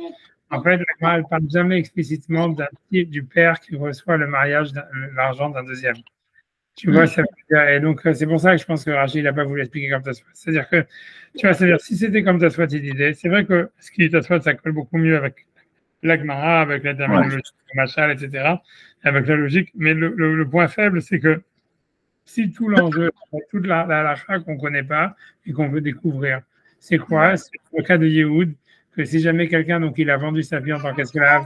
en fait, la Gemara ne parle jamais explicitement du père qui reçoit le mariage, l'argent d'un deuxième. Tu vois, ça veut dire, et donc c'est pour ça que je pense que Rachid n'a pas voulu expliquer comme Tosfot. C'est-à-dire que, tu vois, c'est-à-dire si c'était comme Tosfot il disait, c'est vrai que ce qui est Tosfot, ça colle beaucoup mieux avec la Gemara, avec la terminologie de Machal, etc., avec la logique. Mais le point faible, c'est que si tout l'enjeu, toute la halakha qu'on ne connaît pas et qu'on veut découvrir, c'est quoi? C'est le cas de Yehoud, que si jamais quelqu'un, donc il a vendu sa vie en tant qu'esclave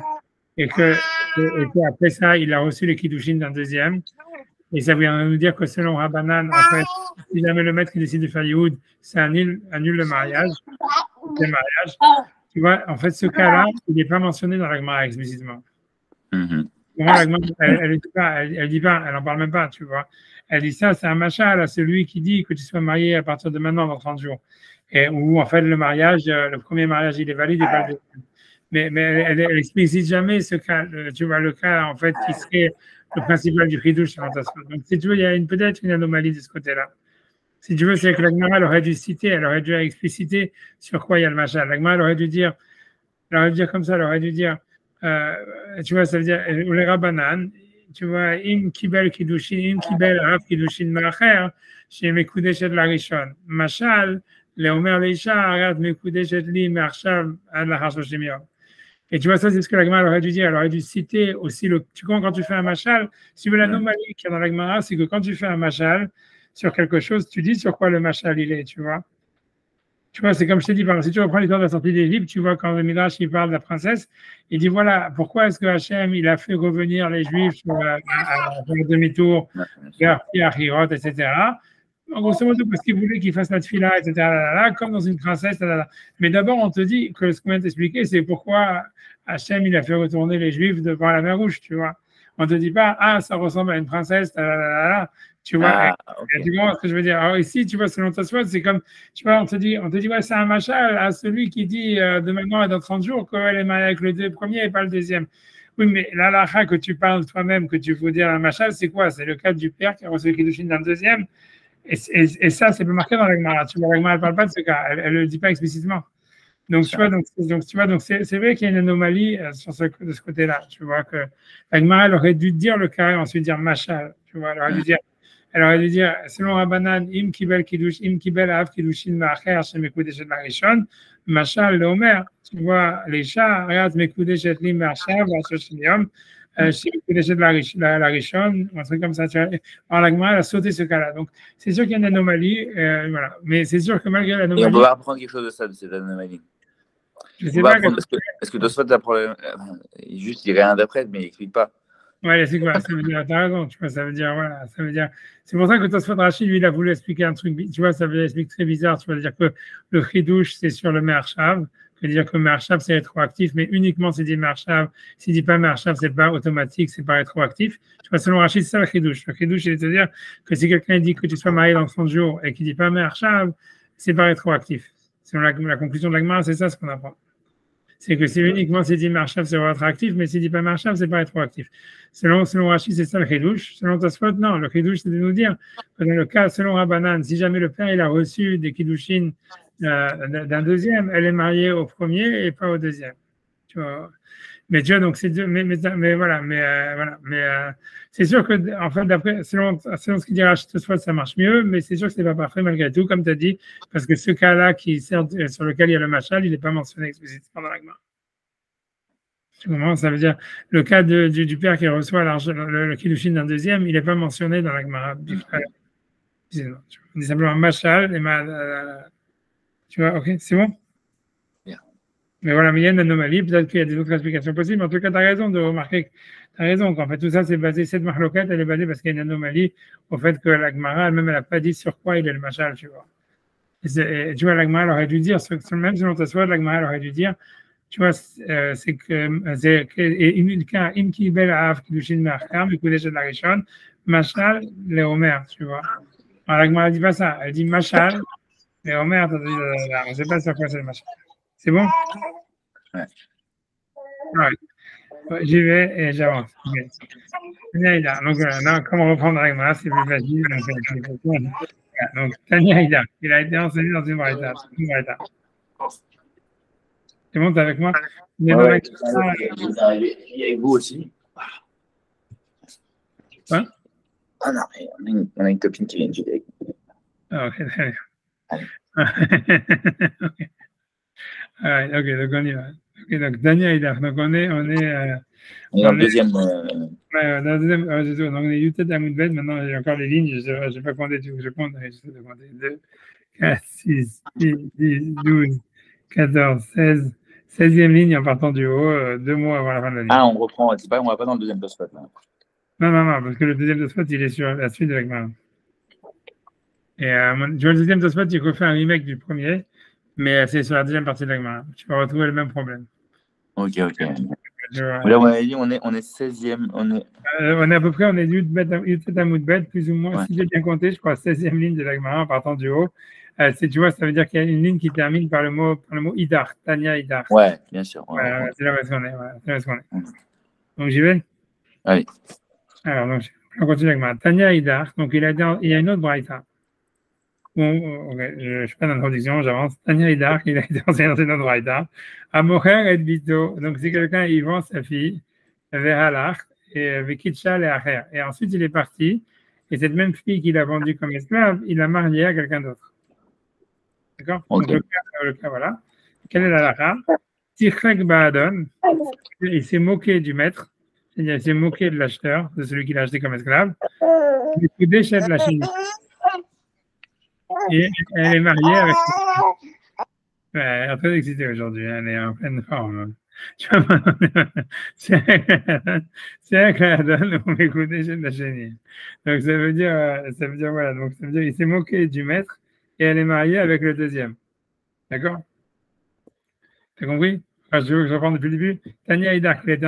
et qu'après ça, il a reçu les kiddushin d'un deuxième, et ça vient nous dire que selon Rabbanan, en fait, si jamais le maître qui décide de faire Yehoud, ça annule le mariage, tu vois, en fait, ce cas-là, il n'est pas mentionné dans la Gemara explicitement. La Gemara, elle dit pas, elle n'en parle même pas, tu vois. Elle dit ça, c'est un machal à celui qui dit que tu sois marié à partir de maintenant, dans 30 jours. Et où, en fait, le mariage, le premier mariage, il est valide et pas le deuxième. Mais elle explicite jamais ce cas, tu vois, le cas, en fait, qui serait le principal du chidouche. Donc, si tu veux, il y a peut-être une anomalie de ce côté-là. Si tu veux, c'est que la Gemara, elle aurait dû citer, elle aurait dû expliciter sur quoi il y a le machal. La Gemara, elle aurait dû dire comme ça, elle aurait dû dire, tu vois, ça veut dire, ou les rabbanan, tu vois, im kibel kiddushin, im kibel rav kiddushin ma'acher, chez mekudeshet la rishon. Machal, le omer leisha, arat mekudeshet li me'arshav ad la hashoshim yom. Et tu vois, ça, c'est ce que la Gemara aurait dû dire. Elle aurait dû citer aussi tu comprends, quand tu fais un machal, si tu veux, l'anomalie qu'il y a dans la Gemara, c'est que quand tu fais un machal sur quelque chose, tu dis sur quoi le machal il est, tu vois. Tu vois, c'est comme je t'ai dit, si tu reprends l'histoire de la sortie d'Égypte, tu vois, quand le Midrash il parle de la princesse, il dit voilà, pourquoi est-ce que Hachem il a fait revenir les Juifs à demi-tour vers Hirot, etc. En grosso modo, parce qu'il voulait qu'ils fassent la tefila, etc., comme dans une princesse. Mais d'abord, on te dit que ce qu'on vient de t'expliquer, c'est pourquoi Hachem il a fait retourner les Juifs devant la mer Rouge, tu vois. On ne te dit pas, ah, ça ressemble à une princesse, tu vois, tu comprends ce que je veux dire. Alors ici, tu vois, selon Tosfot, c'est comme, tu vois, on te dit, ouais, c'est un machal à celui qui dit de maintenant et dans 30 jours qu'elle est mariée avec le deux premiers et pas le deuxième. Oui, mais l'halakha que tu parles toi-même, que tu veux dire un machal, c'est quoi? C'est le cas du père qui a reçu le kiddushin d'un deuxième. Et ça, c'est pas marqué dans la Gemara. Tu vois, la Gemara ne parle pas de ce cas. Elle ne le dit pas explicitement. Donc, tu vois, c'est vrai qu'il y a une anomalie de ce côté-là. Tu vois que la Gemara, elle aurait dû dire le cas et ensuite dire machal. Tu vois, elle aurait dû dire, selon Rabbanan, im kibel av kiddushin ma'acher shem mekudeshet la rishon, machal le omer. Tu vois, les chats, regarde mekudeshet li ma'acher v'ashoshim yom, chez mekudeshet la rishon, un truc comme ça. Tu vois. Alors, la Gemara, elle a sauté ce cas-là. Donc, c'est sûr qu'il y a une anomalie, voilà. Mais c'est sûr que malgré l'anomalie. Et on peut pas apprendre quelque chose de ça, de cette anomalie. Je sais pas. Est-ce que Tosfot a problème? Juste, il réinterprète, mais il n'explique pas. Ouais, c'est quoi? Ça veut dire, t'as raison, tu vois, ça veut dire, voilà, ça veut dire, c'est pour ça que Tosfot Rashi, lui, il a voulu expliquer un truc, tu vois, ça veut expliquer très bizarre, tu vas dire que le chidouche, c'est sur le Me'arshav, que dire que Me'arshav, c'est rétroactif, mais uniquement s'il dit Me'arshav, s'il dit pas Me'arshav, c'est pas automatique, c'est pas rétroactif. Tu vois, selon Rashi, c'est ça le chidouche. Le chidouche, c'est de dire que si quelqu'un dit que tu sois marié dans 30 jours et qu'il dit pas Me'arshav, c'est pas rétroactif. Selon la conclusion de la Gemara, c'est ça ce qu'on apprend. c'est que c'est uniquement si dit marchav, c'est rétroactif, mais si dit pas marchav, c'est pas rétroactif. Selon Rashi, c'est ça le chidouche. Selon Tosfot, non. Le chidouche, c'est de nous dire que dans le cas, selon Rabbanan, si jamais le père il a reçu des kiddushin d'un deuxième, elle est mariée au premier et pas au deuxième. Tu vois. Mais tu vois, donc c'est deux, mais voilà, voilà, c'est sûr que en fait, d'après, selon ce qu'il dit Rashi, ça marche mieux, mais c'est sûr que c'est pas parfait malgré tout, comme tu as dit, parce que ce cas-là sur lequel il y a le machal, il n'est pas mentionné explicitement dans la Gemara. Tu comprends? Ça veut dire le cas du père qui reçoit l'argent, le kiddushin d'un deuxième, il n'est pas mentionné dans la Gemara. On dit simplement machal et tu vois, ok, c'est bon? Mais voilà, mais il y a une anomalie, peut-être qu'il y a des autres explications possibles. En tout cas, tu as raison de remarquer, tu as raison qu'en fait, tout ça, c'est basé, cette marloquette, elle est basée parce qu'il y a une anomalie au fait que la Gemara, elle-même, elle n'a pas dit sur quoi il est le machal, tu vois. Et tu vois, la Gemara, elle aurait dû dire, même selon ta soit, la Gemara, elle aurait dû dire, tu vois, c'est que, cas, im ki bel av kiddushin me'achar, mikudesh de la rishon, machal, le omer, tu vois. Alors, la Gemara, elle dit pas ça, elle dit machal, le omer, on ne sait pas sur quoi c'est le machal. C'est bon? Ouais. Ouais. J'y vais et j'avance. Okay. Tania Ida. Donc, comment reprendre avec moi? C'est plus facile. Donc, Tania Ida, il a été enseigné dans une braïta. C'est bon, t'es avec moi? Ouais, et vous aussi. Quoi? Ah non, on a une copine qui vient de juder. Ah, ok, très bien. Okay. Right, ok, donc on y va. Ok, donc Tania Ida. Donc on est dans le deuxième. Ouais, dans le deuxième. Donc on est Yutet Amoudbet. Maintenant, j'ai encore les lignes. Je vais pas compter tout. Je compte. J'essaie de compter. 2, 4, 6, 10, 12, 14, 16. 16e ligne en partant du haut, 2 mois avant la fin de la ligne. Ah, on reprend. C'est pas, on va pas dans le deuxième Tosfot là. Non, parce que le deuxième Tosfot, il est sur la suite de la Gemara. Et tu vois, le deuxième Tosfot, il refait un remake du premier, mais c'est sur la deuxième partie de la Gemara. Tu vas retrouver le même problème. Ok. Là, on a dit, on est 16e. On est à peu près, on est Yutet Amoudbet, plus ou moins, si j'ai bien compté, je crois, 16e ligne de la Gemara en partant du haut. Tu vois, ça veut dire qu'il y a une ligne qui termine par le mot Idar, Tania Idar. Ouais, bien sûr. Ouais. C'est là où est-ce qu'on est. Donc, j'y vais? Allez. Alors, donc, on continue avec moi. Tania Idar, donc il y a une autre braïta. Bon, je fais l'introduction, j'avance. Tania Idar, il a été enseigné dans une autre braïta. Amocher et Bito, donc si quelqu'un il vend sa fille, vers Halach, et Vekitcha et Acher. Et ensuite, il est parti, et cette même fille qu'il a vendue comme esclave, il l'a mariée à quelqu'un d'autre. D'accord? Okay. Donc, le cas, voilà. Quelle est la lacha? Tirchek Baadon, il s'est moqué du maître, c'est-à-dire il s'est moqué de l'acheteur, de celui qui l'a acheté comme esclave. Il déchète la Chine. Et elle est mariée avec. Elle est très excitée aujourd'hui, elle est en pleine forme. C'est elle qui la donne pour m'écouter chez la chérie. Donc ça veut dire voilà, donc ça veut dire il s'est moqué du maître et elle est mariée avec le deuxième. D'accord? T'as compris? Enfin, je reprends depuis le début. Tania Idach, il a été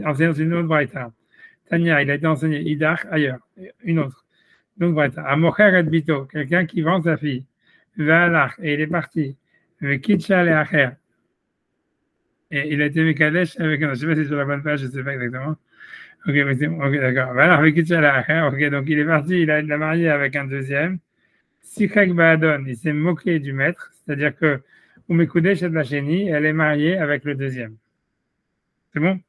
enseigné dans une autre braïta. Tania, il a été enseigné Idach ailleurs, une autre. Donc braïta. Amocher et Bito, quelqu'un qui vend sa fille. Ve'alach, et il est parti. Ve'kitcha le Acher. Et il a été Mekadesh avec un. Je ne sais pas si c'est sur la bonne page, je ne sais pas exactement. Ok, d'accord. Alors, Ve'kitcha le Acher, ok, donc il est parti, il l'a marié avec un deuxième. Sichak Baadon, il s'est moqué du maître, c'est-à-dire que Umekudesh de la Chénie, elle est mariée avec le deuxième. C'est bon?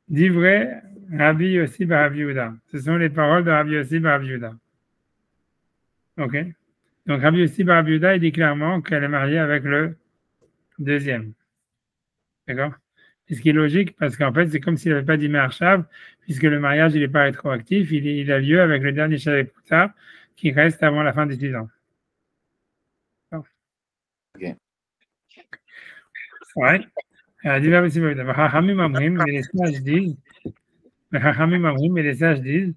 Dit vrai, Rabbi Yossi bar Rabbi Yehuda. Ce sont les paroles de Rabbi Yossi bar Rabbi Yehuda. Ok? Donc Rabbi Yossi bar Rabbi Yehuda, il dit clairement qu'elle est mariée avec le deuxième. D'accord? Ce qui est logique, parce qu'en fait, c'est comme s'il n'avait pas dit Me'arshav, puisque le mariage, il n'est pas rétroactif, il a lieu avec le dernier Shavei Pouta, qui reste avant la fin des 10 ans. Ok. Ouais. Chachamim Amrim, mais les sages disent,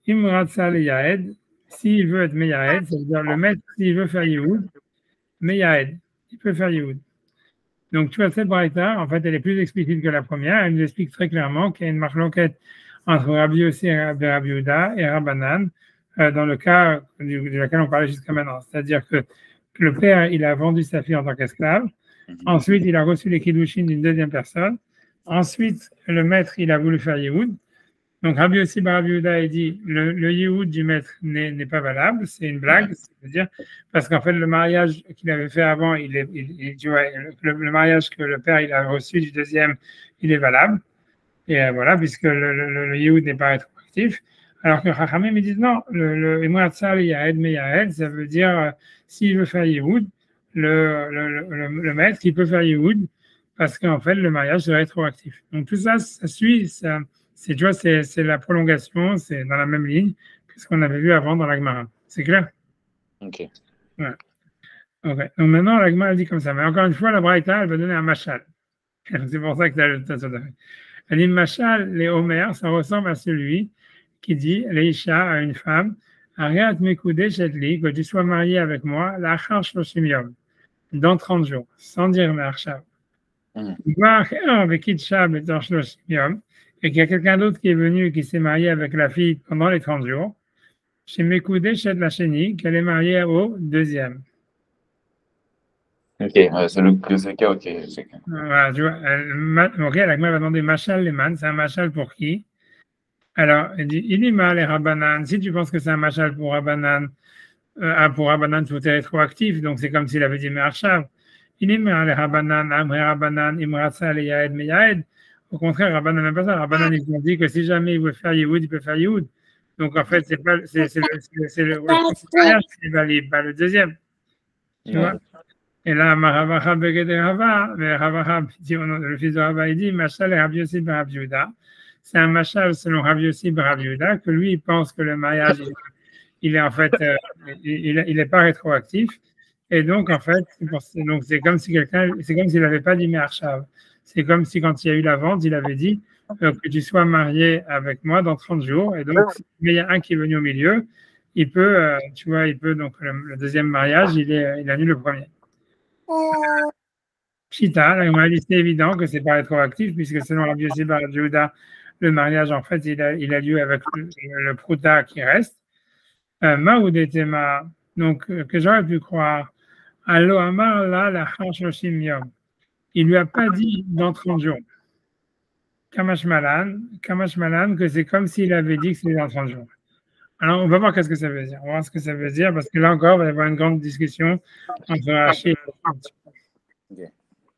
Imratsa le Yaed, s'il veut être Meyaed, c'est-à-dire le maître, s'il veut faire Yehoud, Meyaed, il peut faire Yehoud. Donc, tu vois, cette braïta, en fait, elle est plus explicite que la première. Elle nous explique très clairement qu'il y a une marloquette entre Rabbi Yossi et Rabbi Yehuda et Rabbanan, dans le cas de laquelle on parlait jusqu'à maintenant. C'est-à-dire que le père, il a vendu sa fille en tant qu'esclave. Ensuite, il a reçu les kiddushin d'une deuxième personne. Ensuite, le maître, il a voulu faire Yehoud. Donc, Rabbi Yossi bar Rabbi Yehuda a dit le Yehoud du maître n'est pas valable, c'est une blague, c'est-à-dire parce qu'en fait, le mariage qu'il avait fait avant, tu vois, le mariage que le père il a reçu du deuxième, il est valable. Et voilà, puisque le Yehoud n'est pas rétroactif. Alors que Chachamim, ils disent non, le Imratzal Yahed Meyahed, ça veut dire s'il veut faire Yehoud, le maître, il peut faire Yehoud parce qu'en fait, le mariage est rétroactif. Donc tout ça, ça suit, tu vois, c'est la prolongation, c'est dans la même ligne que ce qu'on avait vu avant dans la Gemara. C'est clair? Ok. Ouais. Okay. Donc maintenant, la Gemara dit comme ça. Mais encore une fois, la Braïta, elle va donner un machal. C'est pour ça que tu as elle dit machal, les Omer, ça ressemble à celui qui dit Leisha à une femme, Ariat Mekude Shetli, que tu sois marié avec moi, l'achar shloshim yom, dans 30 jours, sans dire Marshab. Avec Kitchab et shloshim yom, et qu'il y a quelqu'un d'autre qui est venu et qui s'est marié avec la fille pendant les 30 jours, chez Mekude Shet la Sheni, qu'elle est mariée au deuxième. Ok, c'est le cas, ok. Voilà, tu vois, elle va demander Machal Leman, c'est un Machal pour qui? Alors, il dit, il est mal les Rabbanan. Si tu penses que c'est un Machal pour Rabbanan, tout est rétroactif, donc c'est comme s'il avait dit Me'arshav. Il est mal les Rabbanan, Amre Rabbanan, Imratsa le Yaed Meyaed. Au contraire, Rabbanan n'a pas ça. Rabbanan, ils ont dit que si jamais il veut faire Yehoud, il peut faire Yehoud. Donc, en fait, c'est le mariage qui est valide, pas le deuxième. Tu vois? Et là, Maravacha Begede Rava, le fils de Rava, il dit, Machal et Rabbi Yossi bar Rabbi Yehuda. C'est un Machal selon Rabbi Yossi bar Rabbi Yehuda, que lui, il pense que le mariage, il est en fait, il n'est pas rétroactif. Et donc, en fait, c'est comme si c'est comme s'il n'avait pas dit Me'arshav. C'est comme si quand il y a eu la vente, il avait dit que tu sois marié avec moi dans 30 jours. Et donc, mais il y a un qui est venu au milieu, il peut, tu vois, donc le deuxième mariage, il annule le premier. Chita, la Gemara dit c'est évident que c'est pas rétroactif puisque selon Rabbi Yossi bar Yehuda, le mariage en fait il a lieu avec le prouta qui reste. Maoudetema, donc que j'aurais pu croire. Allo Amar là la Shloshim Yom. Il lui a pas dit dans 30 jours. Kamash Malan, que c'est comme s'il avait dit que c'était dans 30 jours. Alors, on va voir qu'est-ce que ça veut dire. On va voir ce que ça veut dire parce que là encore, il va y avoir une grande discussion entre Rashi et okay.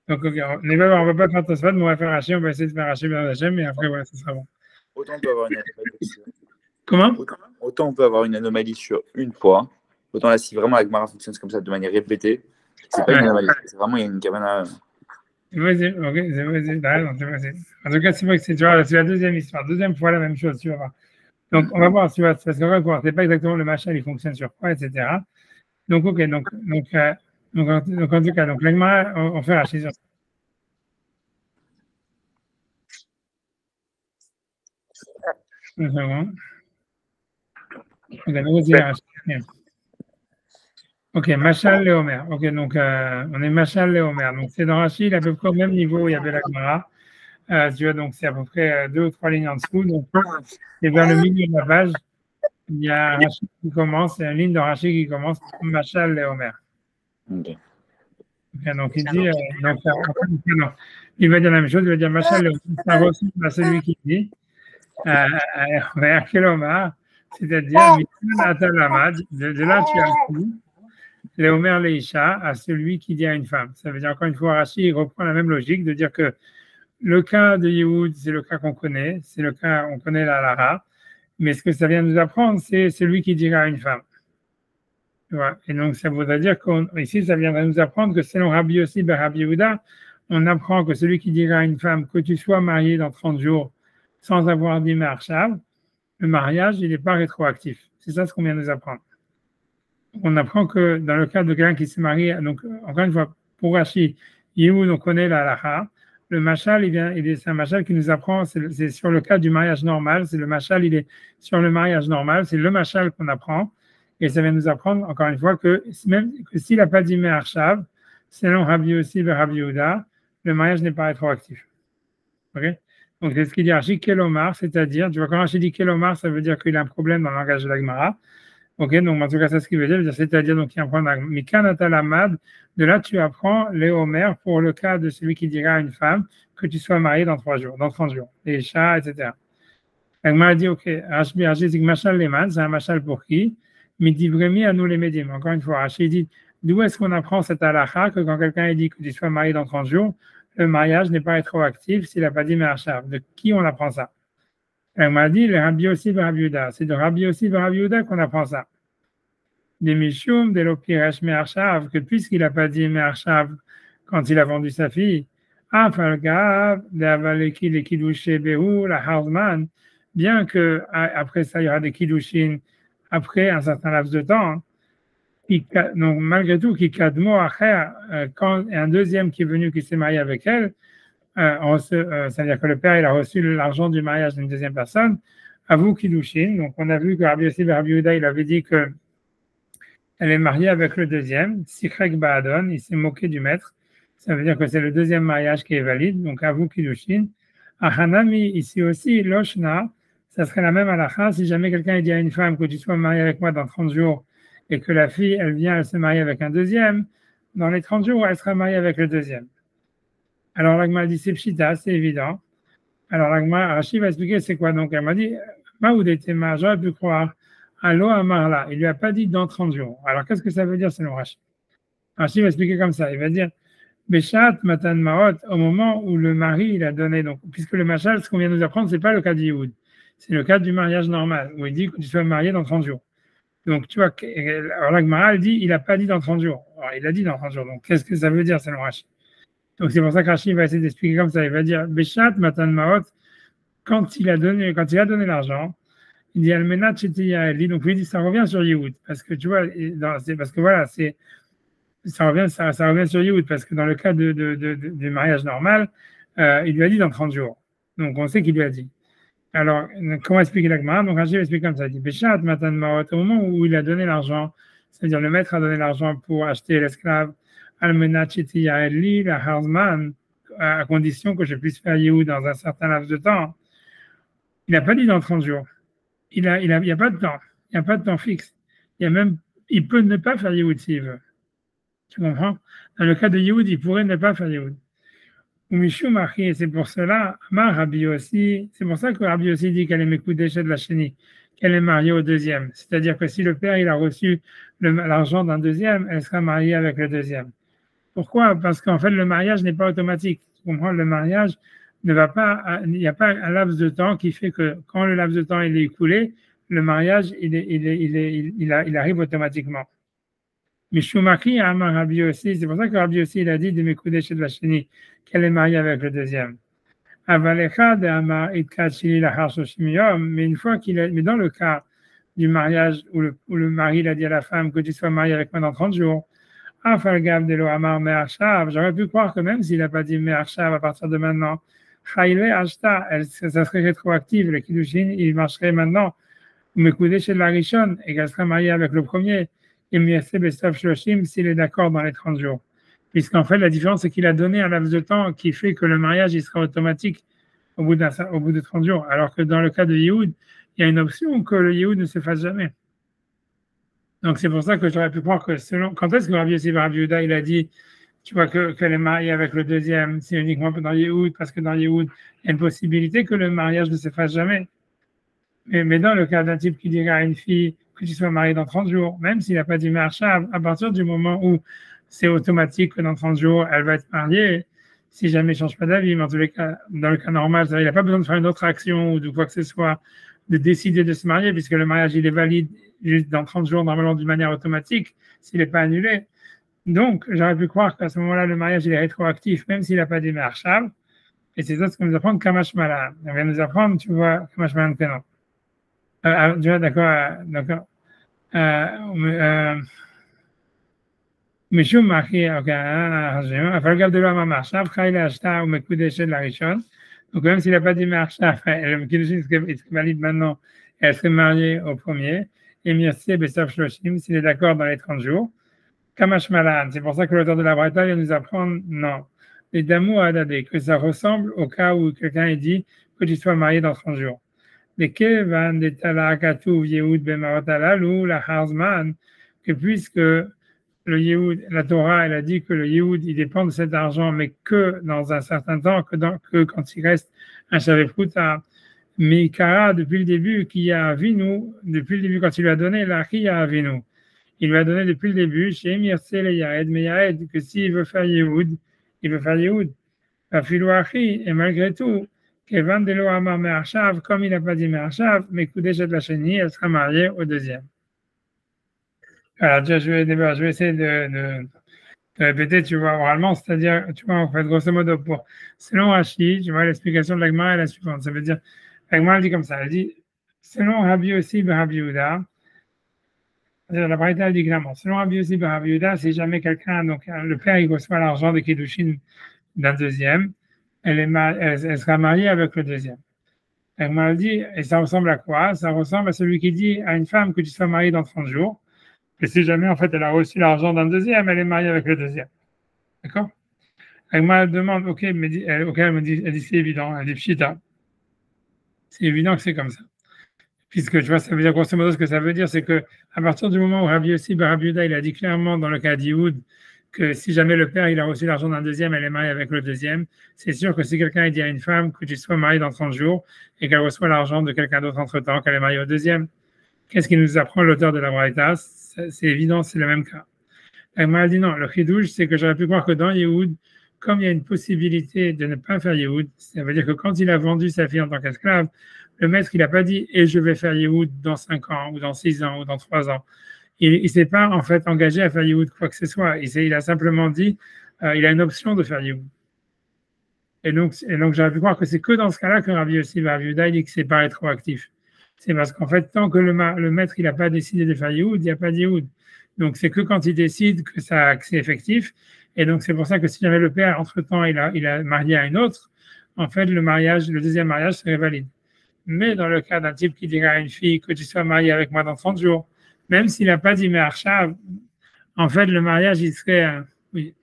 Donc, okay, on ne va pas faire Tosfot, mais on va faire Rashi, on va essayer de faire Rashi bien Hachem, mais après, voilà, ce sera bon. Autant on peut avoir une anomalie sur... Comment? Autant on peut avoir une anomalie sur une fois, autant là, si vraiment la Gemara fonctionne comme ça de manière répétée, c'est pas une anomalie, c'est vraiment une kavana. Vas-y, ok, t'as raison, en tout cas, c'est vrai que c'est la deuxième histoire, deuxième fois la même chose, tu vas voir. Donc, on va voir, tu vois, parce qu'on va voir, c'est pas exactement le machin, il fonctionne sur quoi, etc. Donc, ok, donc en tout cas, donc, la Gemara, on fait Rashi sur ça. Une seconde. Ok, Machal Léomer. Ok, donc on est Machal Léomer. Donc c'est dans Rashi, il est à peu près au même niveau où il y avait la Gemara. Tu vois, donc c'est à peu près 2 ou 3 lignes en dessous. Donc c'est vers le milieu de la page. Il y a un Rashi qui commence, une ligne de Rashi qui commence Machal Léomer. Okay. Donc il dit, non. Il va dire la même chose, il va dire Machal Léomer. Ça ressemble à celui qui dit Kelomar, c'est-à-dire de là tu as appris Léomer Leisha à celui qui dit à une femme. Ça veut dire encore une fois, Rashi il reprend la même logique de dire que le cas de Yehoud, c'est le cas qu'on connaît, c'est le cas, on connaît la Lara, mais ce que ça vient nous apprendre, c'est celui qui dira à une femme. Voilà. Et donc ça voudrait dire qu'ici, ça viendrait nous apprendre que selon Rabbi Yossi bar Rabbi Yehuda, on apprend que celui qui dira à une femme que tu sois marié dans 30 jours sans avoir dit Me'arshav, le mariage, il n'est pas rétroactif. C'est ça ce qu'on vient de nous apprendre. On apprend que dans le cas de quelqu'un qui se marie, donc encore une fois, pour Rashi, Yehoud, on connaît la halakha. Le machal, c'est un machal qui nous apprend, c'est sur le cas du mariage normal, c'est le machal, il est sur le mariage normal, c'est le machal qu'on apprend, et ça vient nous apprendre, encore une fois, que même que s'il n'a pas dit Me'arshav, selon Rabbi Yossi et Rabbi Yehuda, le mariage n'est pas rétroactif. Ok? Donc c'est ce qu'il dit Rashi, Kelomar, c'est-à-dire, tu vois, quand Rashi dit Kelomar, ça veut dire qu'il a un problème dans le langage de la Gemara. Ok, donc en tout cas, c'est ce qu'il veut dire, c'est-à-dire, donc il y a un point d'argument. Mikanatamad, de là, tu apprends les Homer pour le cas de celui qui dira à une femme que tu sois marié dans 3 jours, dans 30 jours, les chats, etc. L'agma a dit, ok, Rashbi, c'est machal leman, c'est un machal pour qui? Midi vremi à nous les médiums. Encore une fois, Rashbi dit, d'où est-ce qu'on apprend cette halakha que quand quelqu'un dit que tu sois marié dans 30 jours, le mariage n'est pas rétroactif s'il n'a pas dit Me'achav. De qui on apprend ça? Elle m'a dit, le Rabbi aussi de Rabbi Yehuda. C'est de Rabbi aussi de Rabbi Yehuda qu'on apprend ça. Des Mishum, des Lopiresh Me'achav, que puisqu'il n'a pas dit Me'achav quand il a vendu sa fille, Afalgav, de Avaleki, les Kidouché Behu, la Harzman, bien que après ça, il y aura des Kiddushin après un certain laps de temps, donc malgré tout, qui Kadmo Acher, quand un deuxième qui est venu, qui s'est marié avec elle, c'est-à-dire que le père il a reçu l'argent du mariage d'une deuxième personne, avoue Kiddushin. Donc on a vu que Rabbi Yossi Rabbi Yehuda, il avait dit que elle est mariée avec le deuxième, Sikrek Baadon, il s'est moqué du maître, ça veut dire que c'est le deuxième mariage qui est valide, donc avoue Kiddushin. Ahanami, ici aussi, Loshna, ça serait la même halakha si jamais quelqu'un dit à une femme que tu sois marié avec moi dans 30 jours et que la fille, elle vient, elle se marie avec un deuxième, dans les 30 jours, elle sera mariée avec le deuxième. Alors l'agma dit c'est pshita, c'est évident. Alors l'agma, Rashi va expliquer c'est quoi. Donc elle m'a dit, Maoudetema, j'aurais pu croire, Allo Amarla, il lui a pas dit dans 30 jours. Alors qu'est-ce que ça veut dire selon Rashi? Rashi va expliquer comme ça, il va dire, Beshat Matan Maot, au moment où le mari il a donné, donc puisque le machal, ce qu'on vient de nous apprendre, c'est pas le cas du Yehud, c'est le cas du mariage normal, où il dit que tu sois marié dans 30 jours. Donc tu vois, alors l'agma, elle dit, il a pas dit dans 30 jours. Alors il a dit dans 30 jours, donc qu'est-ce que ça veut dire selon Rashi? Donc c'est pour ça que Rashi va essayer d'expliquer comme ça. Il va dire Beshat Matan Maot, quand il a donné l'argent, il dit Almenat Shetiyaeli. Donc lui dit ça revient sur Yehud parce que tu vois, parce que voilà, ça revient sur Yehud parce que dans le cas du mariage normal, il lui a dit dans 30 jours. Donc on sait qu'il lui a dit. Alors comment expliquer l'agma? Donc Rashi va expliquer comme ça. Il dit Beshat Matan Maot, au moment où il a donné l'argent, c'est-à-dire le maître a donné l'argent pour acheter l'esclave. Almenat Shetiyaeli, la Harzman, à condition que je puisse faire Yehud dans un certain laps de temps. Il n'a pas dit dans 30 jours. Il y a pas de temps. Il n'y a pas de temps fixe. Il peut ne pas faire Yehud s'il veut. Tu comprends? Dans le cas de Yehud, il pourrait ne pas faire Yehud. Ou Mishum Achi, c'est pour cela, Rabbi aussi, c'est pour ça que Rabbi aussi dit qu'elle est Mekoudesh de la Chénie, qu'elle est mariée au deuxième. C'est-à-dire que si le père il a reçu l'argent d'un deuxième, elle sera mariée avec le deuxième. Pourquoi? Parce qu'en fait, le mariage n'est pas automatique. Tu comprends? Le mariage ne va pas, il n'y a pas un laps de temps qui fait que quand le laps de temps il est écoulé, le mariage il arrive automatiquement. Mais Shumaki a un Rabbi aussi, c'est pour ça que Rabbi aussi il a dit de Mekoudesh de la Chénie qu'elle est mariée avec le deuxième. Avalecha de Amar Itkachili la Harsoshimiyom, mais mais dans le cas du mariage où le mari il a dit à la femme que tu sois marié avec moi dans 30 jours, j'aurais pu croire que même s'il n'a pas dit Me'achav à partir de maintenant, ça serait rétroactif, le Kiddushin, il marcherait maintenant, Mekoudesh chez la Rishon, et qu'elle serait mariée avec le premier, et Miyasse Bestav Shloshim s'il est d'accord dans les 30 jours. Puisqu'en fait, la différence, c'est qu'il a donné un laps de temps qui fait que le mariage, il sera automatique au bout de 30 jours. Alors que dans le cas de Yehud, il y a une option que le Yehud ne se fasse jamais. Donc c'est pour ça que j'aurais pu croire que quand est-ce que Rabbi Yossi Rabbi Yehuda il a dit, tu vois, qu'elle est mariée avec le deuxième, c'est uniquement dans Yehud, parce que dans Yehud, il y a une possibilité que le mariage ne se fasse jamais. Mais dans le cas d'un type qui dirait à une fille que tu sois mariée dans 30 jours, même s'il n'a pas dit Me'achav, à partir du moment où c'est automatique que dans 30 jours, elle va être mariée, si jamais il ne change pas d'avis, mais en tous les cas, dans le cas normal, il n'a pas besoin de faire une autre action ou de quoi que ce soit, de décider de se marier, puisque le mariage, il est valide juste dans 30 jours, normalement d'une manière automatique, s'il n'est pas annulé. Donc, j'aurais pu croire qu'à ce moment-là, le mariage, il est rétroactif, même s'il n'a pas dit Me'achav. Et c'est ça ce qu'on nous apprend Kamash Malan. On vient nous apprendre, tu vois, Kamash Malan Kenan. Tu vois, d'accord. משום אחי, אבל de l'homme marchav, Khaïla Ashta ou Mekoudesh de la Rishon. Donc même s'il n'a pas dit Marchav, le Mekoudesh est valide maintenant, elle serait mariée au premier. Et Mirse Bessav Shloshim, s'il est d'accord dans les 30 jours. Kamash Malan, c'est pour ça que l'auteur de la Braïta vient nous apprendre, non. Les Damou Adadé, que ça ressemble au cas où quelqu'un est dit que tu sois marié dans 30 jours. Kevan de Talakatu Yehud Bemarotalalu, la Harzman, que puisque le Yehud, la Torah, elle a dit que le Yehud, il dépend de cet argent, mais que dans un certain temps, que quand il reste un Shavefruta. Mais Ikara, depuis le début, qui a Avinu, depuis le début, quand il lui a donné, la Ri a Avinu. Il lui a donné depuis le début, chez Mirsel et Yared, mais Yared, que s'il veut faire Yehud, il veut faire Yehud. Afilouachi, et malgré tout, Kevan de lo Amar Me'achav, comme il n'a pas dit Me'achav, mais Koudeshet la Chénie, elle sera mariée au deuxième. Alors, déjà, je vais essayer de répéter, tu vois, oralement, c'est-à-dire, tu vois, en fait, grosso modo, selon Rashi, tu vois, l'explication de l'Agma est la suivante. Ça veut dire, l'Agma, elle dit comme ça, elle dit, selon Rabbi Yossi ben Rabbi Yehuda, la Braïta, elle dit clairement, selon Rabbi Yossi ben Rabbi Yehuda, si jamais quelqu'un, donc, le père, il reçoit l'argent de Kiddushin d'un deuxième, elle sera mariée avec le deuxième. L'Agma, elle dit, et ça ressemble à quoi? Ça ressemble à celui qui dit à une femme que tu sois mariée dans 30 jours, et si jamais, en fait, elle a reçu l'argent d'un deuxième, elle est mariée avec le deuxième. D'accord? Elle me demande, ok, elle dit c'est évident, elle dit pshita. C'est évident que c'est comme ça. Puisque tu vois, ça veut dire grosso modo ce que ça veut dire, c'est que à partir du moment où Rabbi Yossi ben Rabbi Yehuda, il a dit clairement dans le cas d'Yehud que si jamais le père il a reçu l'argent d'un deuxième, elle est mariée avec le deuxième, c'est sûr que si quelqu'un dit à une femme que tu sois mariée dans 30 jours et qu'elle reçoit l'argent de quelqu'un d'autre entre temps, qu'elle est mariée au deuxième, qu'est-ce qui nous apprend l'auteur de la Braïta? C'est évident, c'est le même cas. Elle m'a dit non, le chidouche, c'est que j'aurais pu croire que dans Yehud, comme il y a une possibilité de ne pas faire Yehud, ça veut dire que quand il a vendu sa fille en tant qu'esclave, le maître, il n'a pas dit et je vais faire Yehud dans 5 ans, ou dans 6 ans, ou dans 3 ans. Il ne s'est pas en fait engagé à faire Yehud quoi que ce soit. Il a simplement dit il a une option de faire Yehud. Et donc j'aurais pu croire que c'est que dans ce cas-là que Rabbi Yossi Rabbi Yehuda dit que c'est pas rétroactif. C'est parce qu'en fait, tant que le maître il n'a pas décidé de faire Yehud, il n'y a pas de Yehud. Donc c'est que quand il décide que c'est effectif. Et donc c'est pour ça que si jamais le père, entre-temps, il a marié à une autre, en fait, le deuxième mariage serait valide. Mais dans le cas d'un type qui dirait à une fille que tu sois mariée avec moi dans 30 jours, même s'il n'a pas dit Me'achav, en fait, le mariage, il serait. Oui.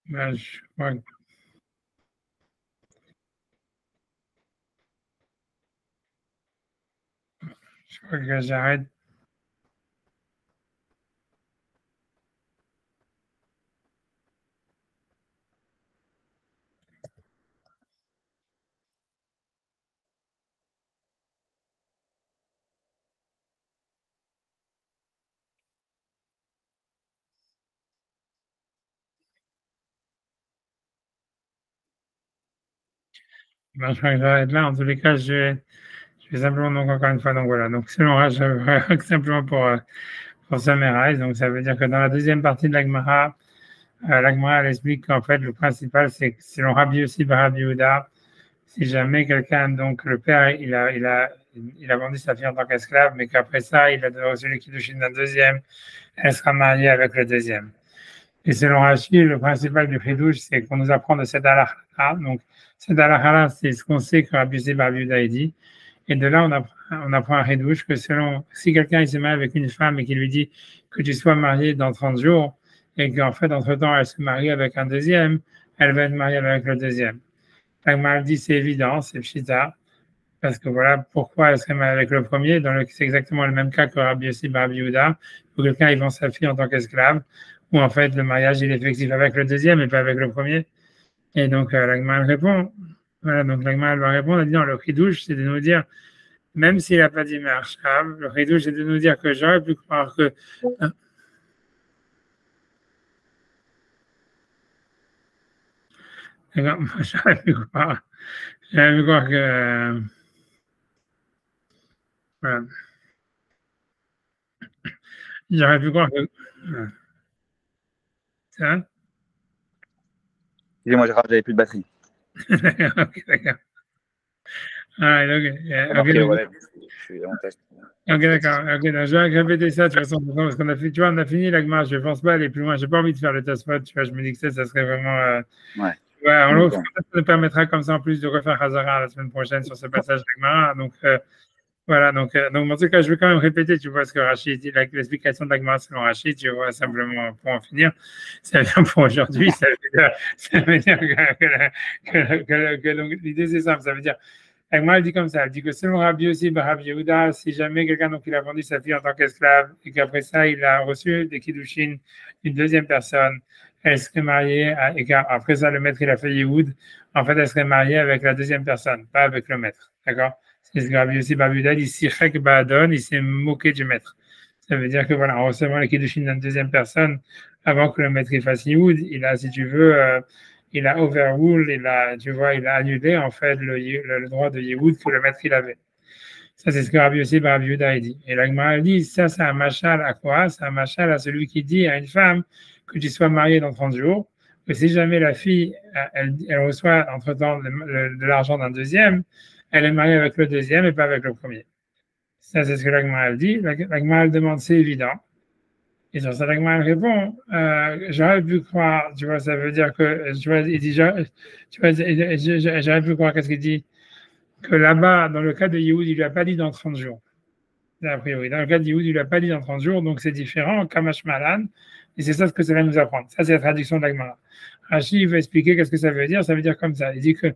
Ben, je crois que j'arrête. Ben, je crois que j'arrête là. En tous les cas, je vais simplement, donc, encore une fois, donc voilà. Donc, selon Raj, simplement pour summarize, donc ça veut dire que dans la deuxième partie de l'Agmara, elle explique qu'en fait, le principal, c'est que selon Rabbi Yossi bar Rabbi Yehuda, si jamais quelqu'un, donc le père, il a vendu sa fille en tant qu'esclave, mais qu'après ça, il a reçu le kiddushin d'un deuxième, elle sera mariée avec le deuxième. Et selon Rashi, le principal du chidouche, c'est qu'on nous apprend de cette halakha. Donc, cette halakha, c'est ce qu'on sait que Rabbi Yossi bar Rabbi Yehuda dit. Et de là, on apprend à chidouche que selon, si quelqu'un il se marie avec une femme et qu'il lui dit que tu sois marié dans 30 jours, et qu'en fait, entre-temps, elle se marie avec un deuxième, elle va être mariée avec le deuxième. L'Agmara dit c'est évident, c'est pshita, parce que voilà, pourquoi elle serait mariée avec le premier, c'est exactement le même cas que Rabbi Yossi bar Rabbi Yehuda, où quelqu'un il vend sa fille en tant qu'esclave, où en fait le mariage il est effectif avec le deuxième et pas avec le premier. Et donc l'Agmara répond, voilà, donc l'Agmara va répondre, elle dit non, le chidouche, c'est de nous dire, même s'il n'a pas dit Me'arshav, le chidouche, c'est de nous dire que j'aurais pu croire que j'aurais pu croire que voilà. J'aurais pu croire que c'est ça. Excusez-moi, j'avais plus de batterie. Ok, d'accord. Ah, ok, Après, voilà, je suis en test. ok, d'accord. Ok, donc, je vais répéter ça de toute façon, parce qu'on a fait, tu vois, on a fini l'agma. Je ne pense pas aller plus loin. J'ai pas envie de faire le Tosfot. Tu vois, je me dis que ça serait vraiment. Ouais. Ouais, ça nous permettra comme ça en plus de refaire Hazara la semaine prochaine sur ce passage d'agma. Donc voilà, donc en tout cas, je vais quand même répéter, tu vois, ce que Rachid dit, l'explication de l'agma selon Rachid, tu vois, simplement pour en finir. Ça vient pour aujourd'hui. Ça veut dire que l'idée c'est simple. Ça veut dire elle dit comme ça, elle dit que selon Rabbi Yossi bar Rabbi Yehuda, si jamais quelqu'un donc il a vendu sa fille en tant qu'esclave et qu'après ça il a reçu des kiddushin d'une deuxième personne, elle serait mariée et qu'après ça le maître il a fait Yehoud, en fait elle serait mariée avec la deuxième personne, pas avec le maître, d'accord? C'est ce que Rabbi Yossi bar Rabbi Yehuda dit, Sichek Ba'adon, il s'est moqué du maître. Ça veut dire que voilà, en recevant les kiddushin d'une deuxième personne, avant que le maître il fasse Yehoud, il a, si tu veux, il a overruled, tu vois, il a annulé en fait le droit de Yehoud que le maître il avait. Ça, c'est ce que Rabbi Yossi bar Rabbi Yehuda dit. Et l'Agmara dit, ça, c'est un machal à quoi? C'est un machal à celui qui dit à une femme que tu sois mariée dans 30 jours, que si jamais la fille, elle reçoit entre-temps de l'argent d'un deuxième, elle est mariée avec le deuxième et pas avec le premier. Ça, c'est ce que l'Agmara dit. L'Agmara demande, c'est évident. Et sur ça, l'Agmara répond, j'aurais pu croire, tu vois, ça veut dire que, tu vois, il dit, tu vois, j'aurais pu croire, qu'est-ce qu'il dit? Que là-bas, dans le cas de Yehoud, il lui a pas dit dans 30 jours. A priori, dans le cas de Yehoud, il lui a pas dit dans 30 jours, donc c'est différent, Kamash Malan, et c'est ça ce que ça va nous apprendre. Ça, c'est la traduction de l'Agmara. Rashi, il va expliquer qu'est-ce que ça veut dire. Ça veut dire comme ça. Il dit que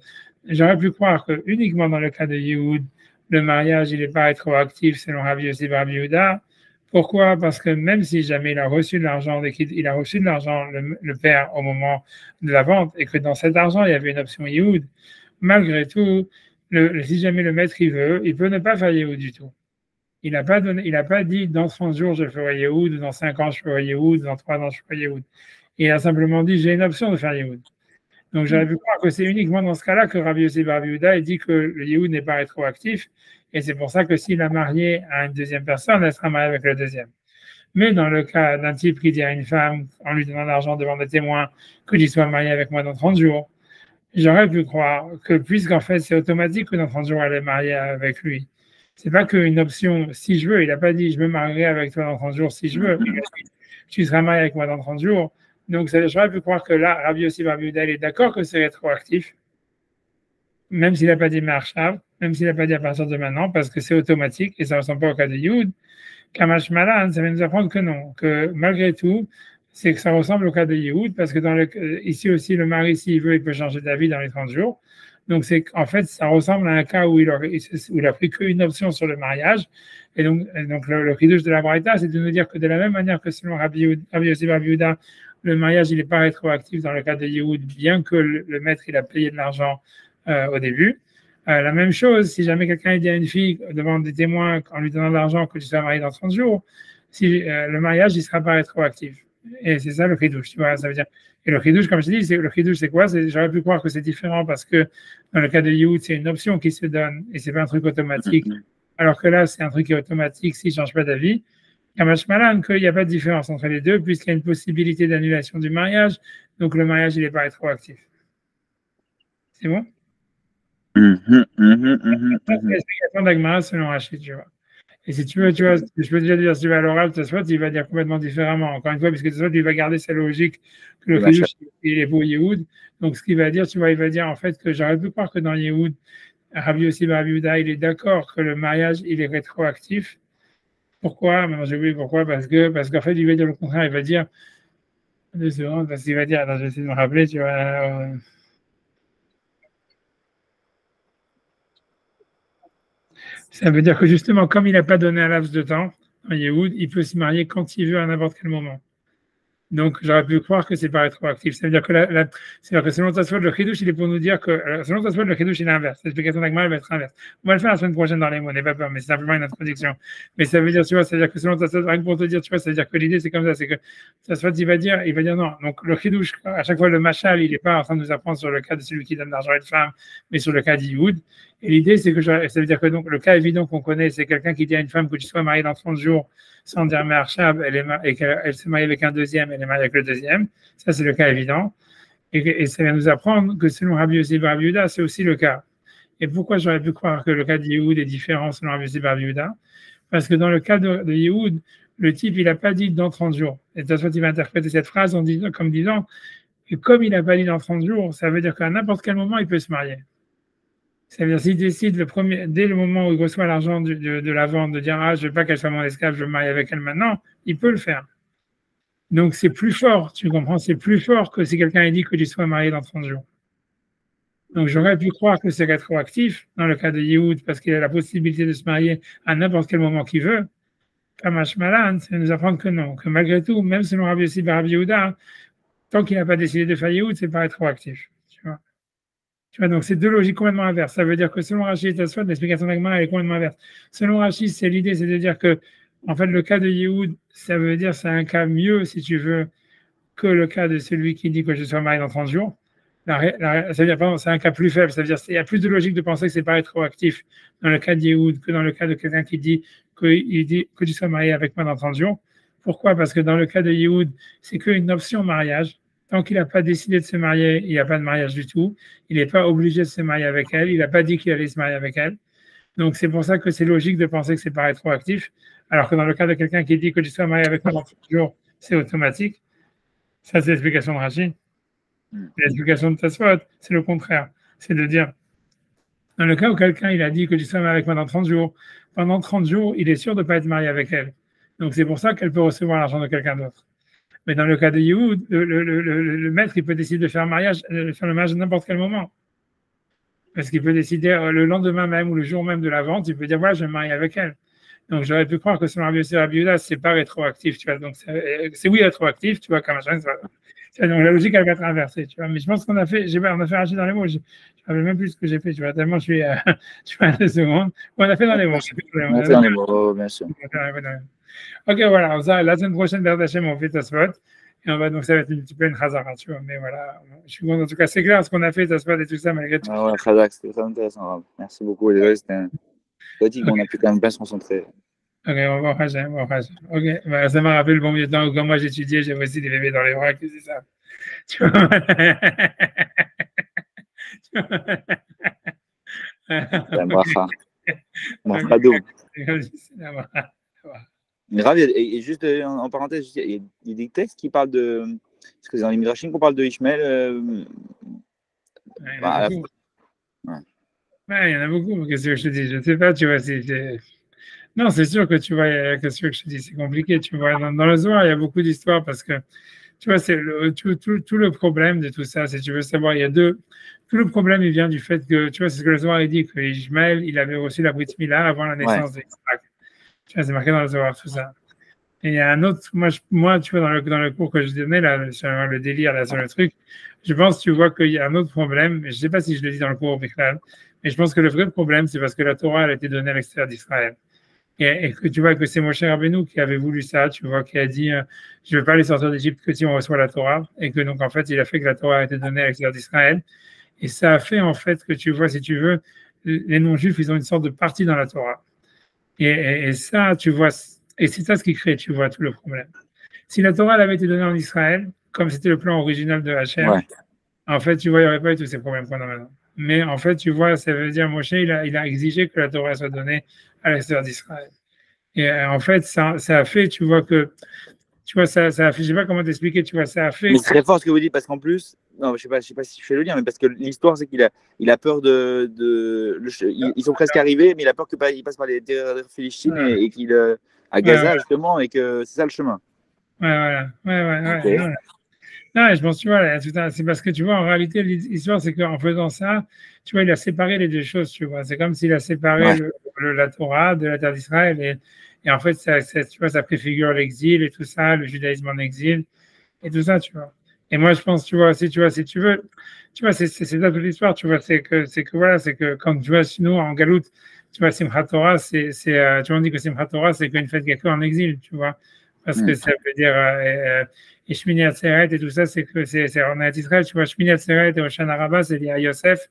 j'aurais pu croire que uniquement dans le cas de Yehoud, le mariage, il n'est pas rétroactif selon Rabbi Yossi bar Rabbi Yehuda. Pourquoi? Parce que même si jamais il a reçu de l'argent, le père, au moment de la vente, et que dans cet argent, il y avait une option Yehoud, malgré tout, si jamais le maître il veut, il peut ne pas faire Yehoud du tout. Il n'a pas dit dans 30 jours je ferai Yehoud, dans 5 ans je ferai Yehoud, dans 3 ans je ferai Yehoud. Il a simplement dit j'ai une option de faire Yehoud. Donc j'aurais pu croire que c'est uniquement dans ce cas-là que Rabbi Yossi bar Rabbi Yehuda dit que le Yehoud n'est pas rétroactif, et c'est pour ça que s'il a marié à une deuxième personne, elle sera mariée avec le deuxième. Mais dans le cas d'un type qui dit à une femme, en lui donnant l'argent devant des témoins, que tu sois marié avec moi dans 30 jours, j'aurais pu croire que puisqu'en fait c'est automatique que dans 30 jours elle est mariée avec lui. C'est pas qu'une option si je veux, il n'a pas dit je me marierai avec toi dans 30 jours si je veux, tu seras marié avec moi dans 30 jours. Donc j'aurais pu croire que là, Rabbi Yossi bar Rabbi Yehuda est d'accord que c'est rétroactif, même s'il n'a pas dit Marchav, même s'il n'a pas dit à partir de maintenant, parce que c'est automatique et ça ne ressemble pas au cas de Yud. Kamash Malan, ça va nous apprendre que non, que malgré tout, c'est que ça ressemble au cas de Yehoud, parce que ici aussi, le mari, s'il veut, il peut changer d'avis dans les 30 jours. Donc, c'est en fait, ça ressemble à un cas où il a pris qu'une option sur le mariage. Et donc le chidouche de la Braïta, c'est de nous dire que de la même manière que selon Rabbi Yossi Bar Yehuda, le mariage, il n'est pas rétroactif dans le cas de Yehoud, bien que le maître, il a payé de l'argent au début. La même chose, si jamais quelqu'un dit à une fille devant des témoins en lui donnant de l'argent que tu sois marié dans 30 jours, si le mariage, il ne sera pas rétroactif. Et c'est ça le chidouche, tu vois, ça veut dire. Et le chidouche, comme je te dis, le chidouche, c'est quoi? J'aurais pu croire que c'est différent parce que dans le cas de Yehoud, c'est une option qui se donne et c'est pas un truc automatique. Alors que là, c'est un truc qui est automatique s'il ne change pas d'avis. Kamash Malan, qu'il n'y a pas de différence entre les deux, puisqu'il y a une possibilité d'annulation du mariage. Donc le mariage, il n'est pas rétroactif. C'est bon? C'est l'explication d'Agmara selon Rachid, tu vois. Et si tu veux, tu vois, je peux déjà dire, si tu vas à l'oral, Tosfot, il va dire complètement différemment. Encore une fois, puisque Tosfot, il va garder sa logique que le chidouche, il est pour Yehoud. Donc, ce qu'il va dire, tu vois, il va dire en fait que j'aurais pu croire que dans Yehoud, Rabbi Yossi Bar Yehuda, il est d'accord que le mariage, il est rétroactif. Pourquoi? Maintenant, j'ai oublié pourquoi. Parce qu'en fait, il va dire le contraire. Il va dire, 2 secondes, parce qu'il va dire, attends, je vais essayer de me rappeler, tu vois. Ça veut dire que justement, comme il n'a pas donné un laps de temps, en Yehoud, il peut se marier quand il veut à n'importe quel moment. Donc, j'aurais pu croire que c'est pas rétroactif. Ça veut dire que, c'est-à-dire que selon Tosfot, le chidouche, il est pour nous dire que, selon Tosfot, le chidouche, il est inverse. L'explication d'Agmara, elle va être inverse. On va le faire la semaine prochaine dans les mots, n'aie pas peur, mais c'est simplement une introduction. Mais ça veut dire, tu vois, c'est-à-dire que selon Tosfot, rien que pour te dire, tu vois, ça veut dire que l'idée, c'est comme ça, c'est que Tosfot, il va dire non. Donc, le chidouche, à chaque fois, le machal, il n'est pas en train de nous apprendre sur le cas de celui qui donne l'argent à une femme, mais sur le cas d'Yehoud. Et l'idée, c'est que ça veut dire que donc, le cas évident qu'on connaît, c'est quelqu'un qui dit à une femme que tu sois mariée dans 30 jours, sans dire Merchab, et qu'elle se marie avec un deuxième, elle est mariée avec le deuxième. Ça, c'est le cas évident. Et ça vient nous apprendre que selon Rabbi Yossi Bar Yehuda, c'est aussi le cas. Et pourquoi j'aurais pu croire que le cas de Yehoud est différent selon Rabbi Yossi Bar Yehuda? Parce que dans le cas de Yehoud, le type, il n'a pas dit dans 30 jours. Et de toute façon, il va interpréter cette phrase comme disant que comme il n'a pas dit dans 30 jours, ça veut dire qu'à n'importe quel moment, il peut se marier. Ça veut dire s'il décide dès le moment où il reçoit l'argent de la vente de dire ah, je ne veux pas qu'elle soit mon esclave, je veux me marier avec elle maintenant, il peut le faire. Donc c'est plus fort, tu comprends, c'est plus fort que si quelqu'un dit que tu sois marié dans 30 jours. Donc j'aurais pu croire que c'est rétroactif dans le cas de Yehoud parce qu'il a la possibilité de se marier à n'importe quel moment qu'il veut. Kamash Malan, ça nous apprend que non, que malgré tout, même selon Rabbi Yossi Bar Yehuda, tant qu'il n'a pas décidé de faire Yehoud, c'est pas rétroactif. Tu vois, donc c'est deux logiques complètement inverses. Ça veut dire que selon Rachid et Tosfot, l'explication d'Agmara est complètement inverse. Selon Rachid, l'idée, c'est de dire que, en fait, le cas de Yehoud, ça veut dire c'est un cas mieux, si tu veux, que le cas de celui qui dit que je sois marié dans 30 jours. Ça veut dire, pardon, c'est un cas plus faible. Ça veut dire qu'il y a plus de logique de penser que c'est pas rétroactif dans le cas de Yehoud que dans le cas de quelqu'un qui dit que tu sois marié avec moi dans 30 jours. Pourquoi? Parce que dans le cas de Yehoud, c'est qu'une option mariage. Tant qu'il n'a pas décidé de se marier, il n'y a pas de mariage du tout. Il n'est pas obligé de se marier avec elle. Il n'a pas dit qu'il allait se marier avec elle. Donc, c'est pour ça que c'est logique de penser que c'est pas rétroactif. Alors que dans le cas de quelqu'un qui dit que tu sois marié avec moi dans 30 jours, c'est automatique. Ça, c'est l'explication de Rachid. L'explication de Tosfot, c'est le contraire. C'est de dire, dans le cas où quelqu'un il a dit que tu sois marié avec moi dans 30 jours, pendant 30 jours, il est sûr de ne pas être marié avec elle. Donc, c'est pour ça qu'elle peut recevoir l'argent de quelqu'un d'autre. Mais dans le cas de Yehoud, le maître, il peut décider de faire le mariage à n'importe quel moment. Parce qu'il peut décider le lendemain même ou le jour même de la vente, il peut dire voilà, je vais me marier avec elle. Donc j'aurais pu croire que selon Rabbi Yossi Bar Yehuda, c'est pas rétroactif, tu vois. Donc c'est oui rétroactif, tu vois, comme machin. Donc la logique elle va être inversée, tu vois. Mais je pense qu'on a fait, on a fait Rachid dans les mots. Je ne rappelle même plus ce que j'ai fait, tu vois. Tellement je suis, tu vois, 2 secondes. On a fait dans les mots. On a fait dans les mots, bien sûr. Ok, voilà, la semaine prochaine, Berdachem, on fait Tosfot. Et on va, donc ça va être un petit peu une chazara, tu vois. Mais voilà, je suis content. En tout cas, c'est clair ce qu'on a fait, Tosfot et tout ça, malgré tout. Ah ouais, Khazak, c'était très intéressant. Merci beaucoup. Désolé, c'était un petit qu'on a pu quand même bien se concentrer. Ok, on va voir Hachem. Ok, bah, ça m'a rappelé le bon vieux temps où, quand moi j'étudiais, j'avais aussi des bébés dans les bras, c'est ça. Tu vois. C'est un bracha. Bracha d'eau. Grave, et juste en parenthèse, il y a des textes qui parlent de. Parce que dans les Midrashim qu'on parle de Ishmael. Il y en a beaucoup. Qu'est-ce que je te dis? Je ne sais pas, tu vois. Non, c'est sûr que tu vois, qu'est-ce que je te dis? C'est compliqué, tu vois. Dans le Zohar, il y a beaucoup d'histoires parce que tu vois, c'est tout le problème de tout ça. Si tu veux savoir, il y a deux. Tout le problème, il vient du fait que, tu vois, c'est ce que le Zohar a dit, que Ishmaël, il avait reçu la Brit Mila avant la naissance d'Isaac. Tu vois, c'est marqué dans le Zohar, tout ça. Et il y a un autre, moi tu vois, dans le cours que je donnais, là, sur le délire, là, sur le truc, je pense, tu vois, qu'il y a un autre problème. Je ne sais pas si je le dis dans le cours, mais je pense que le vrai problème, c'est parce que la Torah, elle a été donnée à l'extérieur d'Israël. Et que tu vois que c'est Moshe Rabbeinu qui avait voulu ça, tu vois, qui a dit je ne vais pas les sortir d'Égypte que si on reçoit la Torah. Et que donc, en fait, il a fait que la Torah a été donnée à l'extérieur d'Israël. Et ça a fait, en fait, que tu vois, si tu veux, les non-juifs, ils ont une sorte de partie dans la Torah. Et ça, tu vois, et c'est ça ce qui crée, tu vois, tout le problème. Si la Torah elle avait été donnée en Israël, comme c'était le plan original de Hachem, en fait, tu vois, il n'y aurait pas eu tous ces problèmes qu'on a maintenant. Mais en fait, tu vois, ça veut dire, Moshe, il a exigé que la Torah soit donnée à l'extérieur d'Israël. Et en fait, ça a fait, tu vois, que, tu vois, ça a fait, je ne sais pas comment t'expliquer, tu vois, ça a fait. Mais c'est très fort ce que vous dites, parce qu'en plus, non, je sais pas si je fais le lien, mais parce que l'histoire, c'est il a peur ils sont presque arrivés, mais il a peur qu'ils passent par les terres philistines et qu'il à Gaza, justement, et que c'est ça le chemin. Ouais. Non, je pense, tu vois, c'est parce que, tu vois, en réalité, l'histoire, c'est qu'en faisant ça, tu vois, il a séparé les deux choses, tu vois. C'est comme s'il a séparé la Torah de la terre d'Israël. Et en fait, tu vois, ça préfigure l'exil et tout ça, le judaïsme en exil et tout ça, tu vois. Et moi, je pense, tu vois, si tu veux, tu vois, c'est ça toute l'histoire, tu vois, c'est que quand tu vois, nous, en Galoute, tu vois, Simchat Torah, tu vois, on dit que Simchat Torah, c'est qu'une fête qui est en exil, tu vois. Parce que ça veut dire, et Shmini Atzeret et tout ça, c'est en Israël, tu vois, Shmini Atzeret et Hoshana Rabbah, c'est lié à Yosef,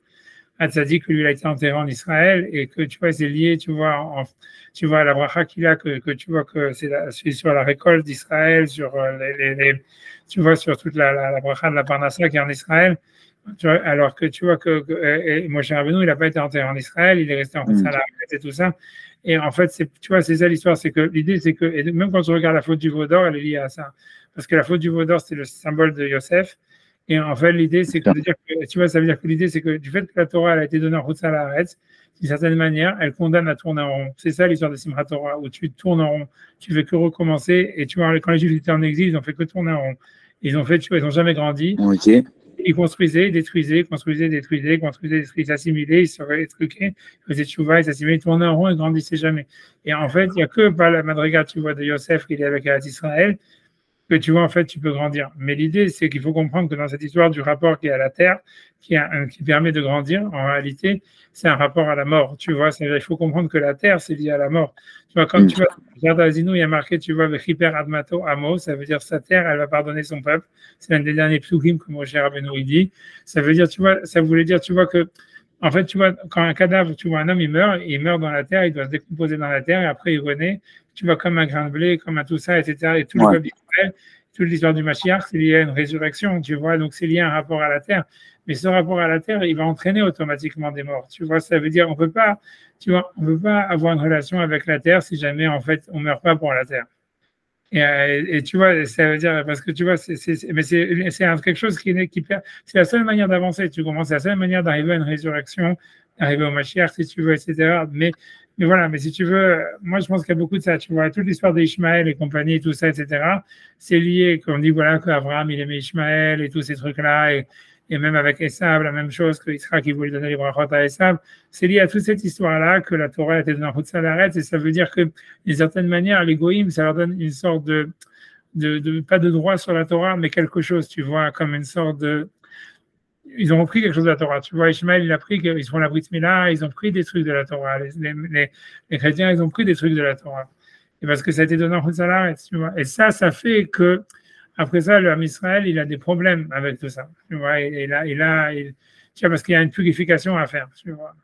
Hatzadik, que lui, il a été enterré en Israël, et que, tu vois, c'est lié, tu vois, tu vois, la bracha qu'il a, que tu vois que c'est sur la récolte d'Israël, sur tu vois, sur toute la bracha de la Parnassa qui est en Israël, tu vois, alors que tu vois que Moshe Rabbeinu, il n'a pas été enterré en Israël, il est resté en Salah et tout ça. Et en fait, tu vois, c'est ça l'histoire, c'est que l'idée, c'est que, et même quand tu regardes la faute du veau d'or, elle est liée à ça. Parce que la faute du veau d'or, c'est le symbole de Yosef. Et en fait, l'idée, c'est que, tu vois, ça veut dire que l'idée, c'est que du fait que la Torah elle a été donnée en Chutz La'aretz, d'une certaine manière, elle condamne à tourner en rond. C'est ça l'histoire de Simchat Torah, où tu tournes en rond, tu fais que recommencer. Et tu vois, quand les Juifs étaient en exil, ils ont fait que tourner en rond. Ils ont fait, tu vois, ils n'ont jamais grandi. Ils construisaient, ils détruisaient, ils s'assimilaient, ils se rétruquaient, ils faisaient tchouva, ils s'assimilaient, ils tournaient en rond, ils grandissaient jamais. Et en fait, il n'y a que par la madriga, tu vois, de Yosef, qui est avec Israël, que tu vois, en fait, tu peux grandir. Mais l'idée, c'est qu'il faut comprendre que dans cette histoire du rapport qui est à la terre, qui permet de grandir, en réalité, c'est un rapport à la mort. Tu vois, il faut comprendre que la terre, c'est lié à la mort. Tu vois, comme tu vois, regarde Azinu, il y a marqué, tu vois, avec Hyper Admato Amo, ça veut dire sa terre, elle va pardonner son peuple. C'est l'un des derniers psukim que Moshe Rabbeinu dit. Ça veut dire, tu vois, ça voulait dire, tu vois, que, en fait, tu vois, quand un cadavre, tu vois, un homme, il meurt dans la terre, il doit se décomposer dans la terre, et après, il renaît, tu vois, comme un grain de blé, comme un tout ça, etc. Et tout le peuple d'Israël, toute l'histoire du Mashiach, c'est lié à une résurrection, tu vois, donc c'est lié à un rapport à la terre. Mais ce rapport à la terre, il va entraîner automatiquement des morts. Tu vois, ça veut dire, on peut pas avoir une relation avec la terre si jamais, en fait, on meurt pas pour la terre. Et tu vois, ça veut dire, parce que tu vois, c'est quelque chose c'est la seule manière d'avancer, tu commences, c'est la seule manière d'arriver à une résurrection, d'arriver au Mashiach, si tu veux, etc. Mais voilà, mais si tu veux, moi je pense qu'il y a beaucoup de ça, tu vois, toute l'histoire d'Ishmaël et compagnie, tout ça, etc. C'est lié, qu'on dit, voilà, qu'Abraham, il aimait Ishmaël et tous ces trucs-là, et même avec Esav, la même chose que Israël qui voulait donner les brachot à Esav, c'est lié à toute cette histoire-là que la Torah était dans la route Salaret, et ça veut dire que, d'une certaine manière, les goïms, ça leur donne une sorte pas de droit sur la Torah, mais quelque chose, tu vois, comme une sorte ils ont repris quelque chose de la Torah. Tu vois, Ishmaël, il a pris, ils font la Brit Mila, ils ont pris des trucs de la Torah. Les chrétiens, ils ont pris des trucs de la Torah. Et parce que ça a été donné en Chutz, tu vois. Et ça fait que, après ça, le Ham Israël, il a des problèmes avec tout ça. Tu vois, tu vois, parce qu'il y a une purification à faire, tu vois.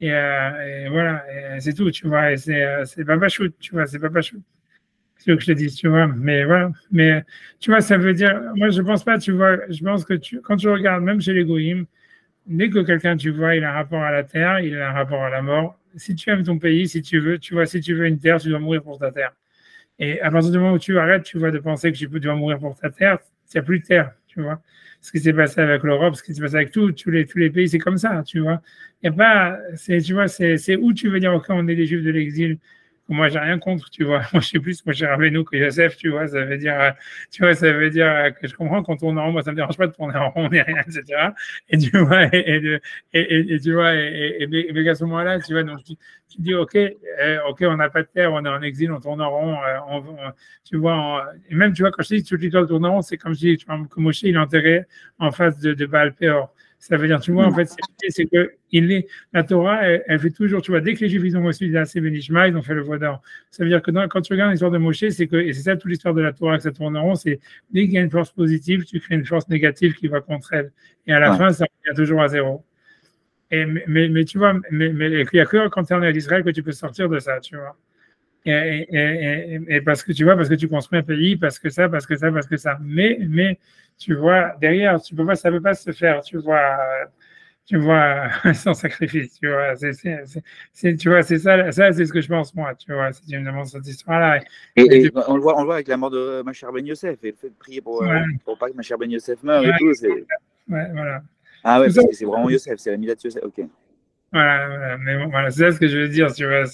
Et voilà, et c'est tout, tu vois. Et c'est pas shoot, tu vois, c'est pas shoot. C'est ce que je te dis, tu vois. Mais voilà. Mais tu vois, ça veut dire, moi, je pense pas, tu vois, je pense que quand tu regardes, même chez les goïms, dès que quelqu'un, tu vois, il a un rapport à la terre, il a un rapport à la mort. Si tu aimes ton pays, si tu veux, tu vois, si tu veux une terre, tu dois mourir pour ta terre. Et à partir du moment où tu arrêtes, tu vois, de penser que tu dois mourir pour ta terre, il n'y a plus de terre, tu vois. Ce qui s'est passé avec l'Europe, ce qui s'est passé avec tous les pays, c'est comme ça, tu vois. Il y a pas, tu vois, c'est où tu veux dire, OK, on est des Juifs de l'exil, Moi, j'ai rien contre, tu vois. Moi, je suis plus Moshe Rabbeinu que Yosef, tu vois. Ça veut dire que je comprends qu'on tourne en rond. Moi, ça me dérange pas de tourner en rond, ni rien, etc. Et tu vois, et tu vois, mais à ce moment-là, tu vois, donc tu dis, ok, on n'a pas de terre, on est en exil, on tourne en rond, tu vois, et même, tu vois, quand je dis que toute l'histoire tourne en rond, c'est comme je dis, tu vois, que Moshe, il est enterré en face de Baal Péor. Ça veut dire, tu vois, en fait, c'est que la Torah, elle fait toujours, tu vois, dès que les Juifs, ils ont reçu les assez Benishma, ils ont fait le voie d'or. Ça veut dire que quand tu regardes l'histoire de Moshe, c'est que, et c'est ça toute l'histoire de la Torah, que ça tourne en rond, c'est dès qu'il y a une force positive, tu crées une force négative qui va contre elle. Et à la fin, ça revient toujours à zéro. Mais tu vois, mais il n'y a que quand tu es en Israël que tu peux sortir de ça, tu vois. Et parce que tu vois, parce que tu construis un pays, parce que ça. Mais tu vois, derrière, tu peux pas, ça ne peut pas se faire, tu vois, sans sacrifice, tu vois. Tu vois, c'est ça, c'est ce que je pense, moi, tu vois, si tu me demandes cette histoire-là. Et on le voit avec la mort de Macher Ben Yosef, et le fait de prier pour pas que Macher Ben Yosef meure et tout. Voilà. Ah ouais, Tout parce ça, que c'est vraiment Yosef, c'est la Milat Yosef, ok. voilà. Mais bon, voilà, c'est ça ce que je veux dire, tu vois,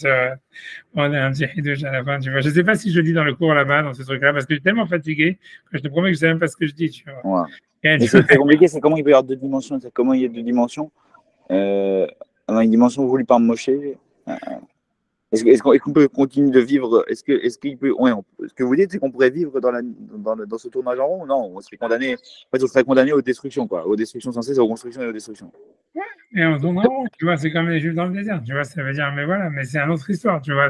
on a un petit hidouche à la fin, tu vois. Je sais pas si je le dis dans le cours là-bas, dans ce truc-là, parce que je suis tellement fatigué que je te promets que je sais même pas ce que je dis, tu vois. Ouais. Mais c'est très compliqué, c'est comment il peut y avoir deux dimensions, c'est comment il y a deux dimensions. Une dimension voulue par Moshe. Est-ce qu'on peut continuer de vivre? Est-ce qu'il peut, ouais, ce que vous dites, c'est qu'on pourrait vivre dans ce tournage en rond? Non, on serait condamné. En fait, on serait condamné aux destructions, quoi. Aux destructions sans cesse, aux constructions et aux destructions. Et on tourne en rond, tu vois, c'est comme les Juifs dans le désert, tu vois, ça veut dire, mais voilà, mais c'est une autre histoire, tu vois,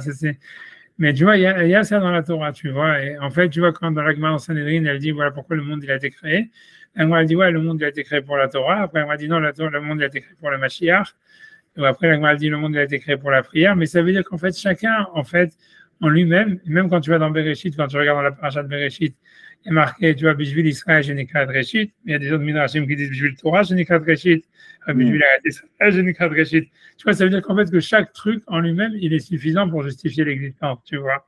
mais tu vois, il y a ça dans la Torah, tu vois, et en fait, tu vois, quand dans la Gemara en Sanhedrin, elle dit, voilà pourquoi le monde, il a été créé, et moi, elle dit, ouais, le monde, il a été créé pour la Torah, après, elle m'a dit, non, le monde, il a été créé pour le Mashiach, et après, la Gemara dit, le monde, il a été créé pour la prière, mais ça veut dire qu'en fait, chacun, en fait, en lui-même, même quand tu vas dans Bereshit, quand tu regardes dans la paracha de Bereshit, il y a marqué, tu vois, Bishvil Israël, je n'ai qu'à Reshit. Il y a des autres midrashim qui disent Bishvil Torah, je n'ai qu'à Reshit. Bishvil Israël, je n'ai qu'à Reshit. Tu vois, ça veut dire qu'en fait, que chaque truc en lui-même, il est suffisant pour justifier l'existence, tu vois.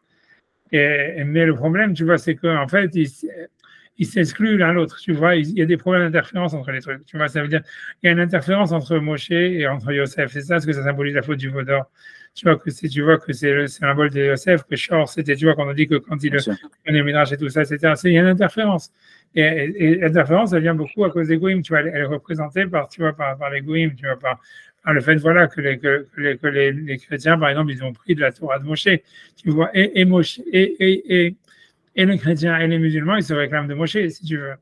Mais le problème, tu vois, c'est qu'en fait, ils s'excluent l'un l'autre, tu vois. Il y a des problèmes d'interférence entre les trucs, tu vois. Ça veut dire il y a une interférence entre Moshe et entre Yosef. C'est ça ce que ça symbolise la faute du veau d'or. Tu vois que c'est le symbole de Yosef, que Shor, c'était, tu vois, quand on dit que quand il prenait le Midrash et tout ça, etc. Il y a une interférence. Et l'interférence, elle vient beaucoup à cause des Goïms, tu vois. Elle est représentée par, tu vois, par les Goïms, tu vois, par le fait, voilà, que les chrétiens, par exemple, ils ont pris de la Torah de Moshe, tu vois, et Moshe, et les chrétiens et les musulmans, ils se réclament de Moshe, si tu veux.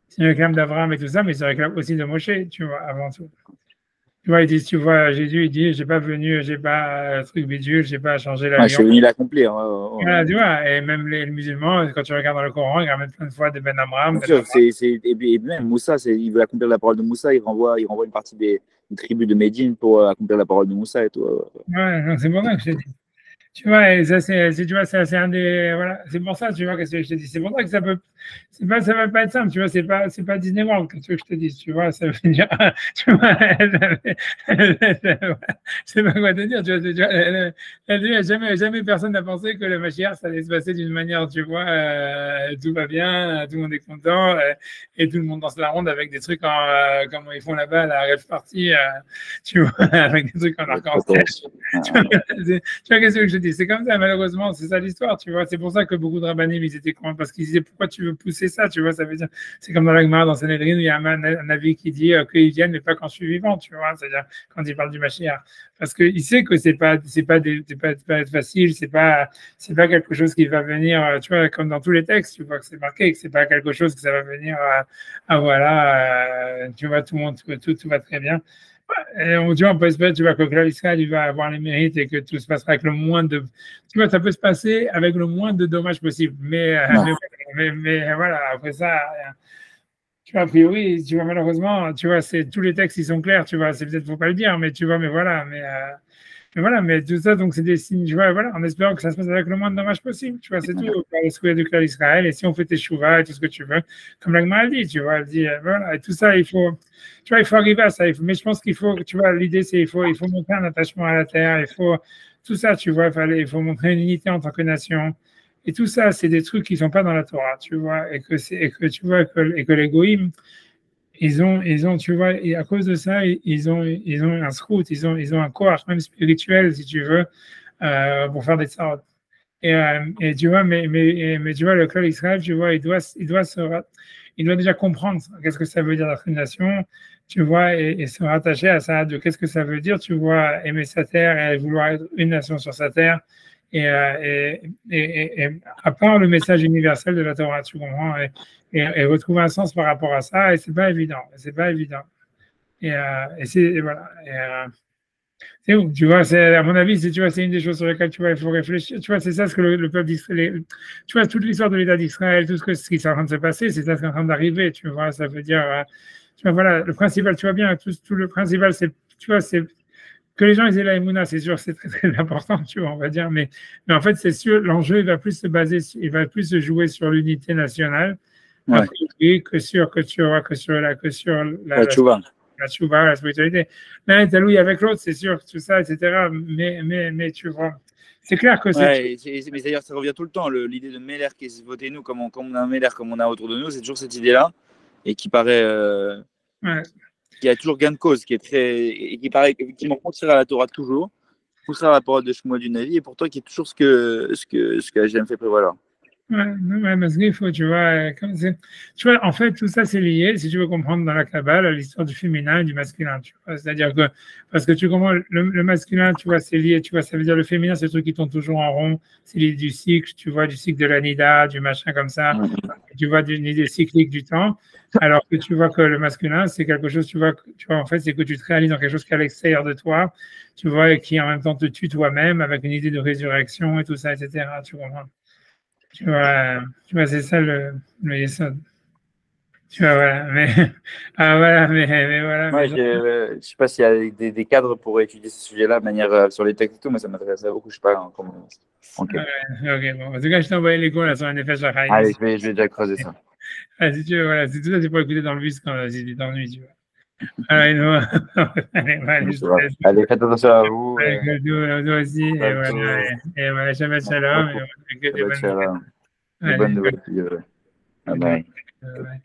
Ils se réclament d'Abraham et tout ça, mais ils se réclament aussi de Moshe, tu vois, avant tout. Tu vois, ils disent, tu vois, Jésus, il dit, j'ai pas truc bidule, j'ai pas changé la Je suis venu l'accomplir. Voilà, tu vois, et même les musulmans, quand tu regardes dans le Coran, ils ramènent plein de fois des Ben Amram. Bien sûr, et même Moussa, il veut accomplir la parole de Moussa, il renvoie une partie une tribu de Médine pour accomplir la parole de Moussa et tout. Ouais, c'est pour ça que je te dis. Tu vois, et ça, tu vois, c'est un des, voilà, c'est pour ça, tu vois, que je te dis. C'est pour ça que ça va pas être simple, tu vois, c'est pas Disney World, que tu veux que je te dise, tu vois, ça veut dire, tu vois, je sais pas quoi te dire, tu vois, jamais personne n'a pensé que le Mashiach, ça allait se passer d'une manière, tu vois, tout va bien, tout le monde est content, et tout le monde danse la ronde avec des trucs comme ils font là-bas, à la rêve party, tu vois, avec des trucs en arc-en-ciel. Tu vois, qu'est-ce que je dis? C'est comme ça, malheureusement, c'est ça l'histoire, tu vois. C'est pour ça que beaucoup de rabbinim, ils étaient contre, parce qu'ils disaient, pourquoi tu veux pousser ça, tu vois, ça veut dire, c'est comme dans la Gemara, dans Sanhedrin, où il y a un avis qui dit qu'ils viennent, mais pas quand je suis vivant, tu vois, c'est-à-dire quand il parle du Mashiach. Parce qu'il sait que c'est pas facile, c'est pas quelque chose qui va venir, tu vois, comme dans tous les textes, tu vois, que c'est marqué, que c'est pas quelque chose que ça va venir voilà, tu vois, tout le monde, tout va très bien. Et on peut espérer, tu vois, que Israël, il va avoir les mérites et que tout se passera avec le moins de, tu vois, ça peut se passer avec le moins de dommages possible. Mais voilà, après ça, tu vois, a priori, tu vois, malheureusement, tu vois, tous les textes, ils sont clairs, tu vois, c'est peut-être, faut pas le dire, mais tu vois, mais voilà, mais voilà, mais tout ça, donc c'est des signes, tu vois, voilà, en espérant que ça se passe avec le moins de dommages possible, tu vois, c'est tout, pour le secouer du clan d'Israël, et si on fait tes chouvas et tout ce que tu veux, comme l'Agma dit, tu vois, elle dit, voilà, et tout ça, tu vois, il faut arriver à ça, mais je pense qu'il faut, tu vois, l'idée, c'est, il faut montrer un attachement à la terre, tout ça, tu vois, il faut montrer une unité en tant que nation, et tout ça, c'est des trucs qui sont pas dans la Torah, tu vois, et tu vois, et que les goïms, ils ont, tu vois, et à cause de ça, ils ont un scout, ils ont un corps même spirituel, si tu veux, pour faire des sortes. Et tu vois, mais tu vois, le clan Israël, tu vois, il doit déjà comprendre qu'est-ce que ça veut dire notre nation, tu vois, et se rattacher à ça, de qu'est-ce que ça veut dire, tu vois, aimer sa terre et vouloir être une nation sur sa terre. Et à part le message universel de la Torah, tu comprends, et retrouver un sens par rapport à ça, et c'est pas évident, c'est pas évident. Et voilà. Tu vois, à mon avis, tu vois, c'est une des choses sur lesquelles tu vois, il faut réfléchir. Tu vois, c'est ça ce que le peuple d'Israël. Tu vois, toute l'histoire de l'État d'Israël, tout ce qui est en train de se passer, c'est ça qui est en train d'arriver. Tu vois, ça veut dire, tu vois, voilà, le principal, tu vois bien, tout le principal, c'est, tu vois, c'est que les gens aient la Emouna, c'est sûr, c'est très, très important, tu vois, on va dire. Mais en fait, c'est sûr, l'enjeu, il va plus se baser, il va plus se jouer sur l'unité nationale, Ouais. que sur la Tchouva. la tchouva, la spiritualité. L'un est alloué avec l'autre, c'est sûr, tout ça, etc. Mais tu vois, c'est clair que c'est. Ouais, mais d'ailleurs, ça revient tout le temps. L'idée de Meller qui est voté nous, comme on a un Meller comme on a autour de nous, c'est toujours cette idée-là. Et qui paraît. Ouais. Qui a toujours gain de cause, qui est très. Et qui paraît effectivement contraire à la Torah toujours, contraire à la parole de Shmuel du Navi, et pourtant qui est toujours ce que HM fait prévaloir. Ouais, non, ouais, parce qu'il faut, tu vois, tu vois, en fait, tout ça, c'est lié, si tu veux comprendre dans la Kabbale, l'histoire du féminin et du masculin, tu vois. C'est-à-dire que, parce que tu comprends, le masculin, tu vois, c'est lié, tu vois, ça veut dire le féminin, c'est le truc qui tourne toujours en rond, c'est l'idée du cycle, tu vois, du cycle de l'anida, du machin comme ça, tu vois, d'une idée cyclique du temps, alors que tu vois que le masculin, c'est quelque chose, tu vois, en fait, c'est que tu te réalises dans quelque chose qui est à l'extérieur de toi, tu vois, et qui en même temps te tue toi-même avec une idée de résurrection et tout ça, etc., tu comprends. Tu vois, c'est ça le yesod. Tu vois, voilà, mais, voilà, mais voilà, Ouais, je sais pas s'il y a des cadres pour étudier ce sujet-là de manière sur les textes et tout, mais ça m'intéresse beaucoup. Je sais pas comment. Okay. ok, bon, en tout cas, je t'ai envoyé les cours là sur un effet Shahai. Allez, je vais déjà creuser ça. Si tu veux, voilà, c'est tout ça, tu peux écouter dans le bus quand si tu t'ennuies, tu vois. Allez, nous, allez, je te laisse. Allez, faites attention à vous. Allez, nous aussi, et voilà, Shabbat Shalom, et voilà, que des bonnes nouvelles. Des bonnes nouvelles. Bye bye. Bye.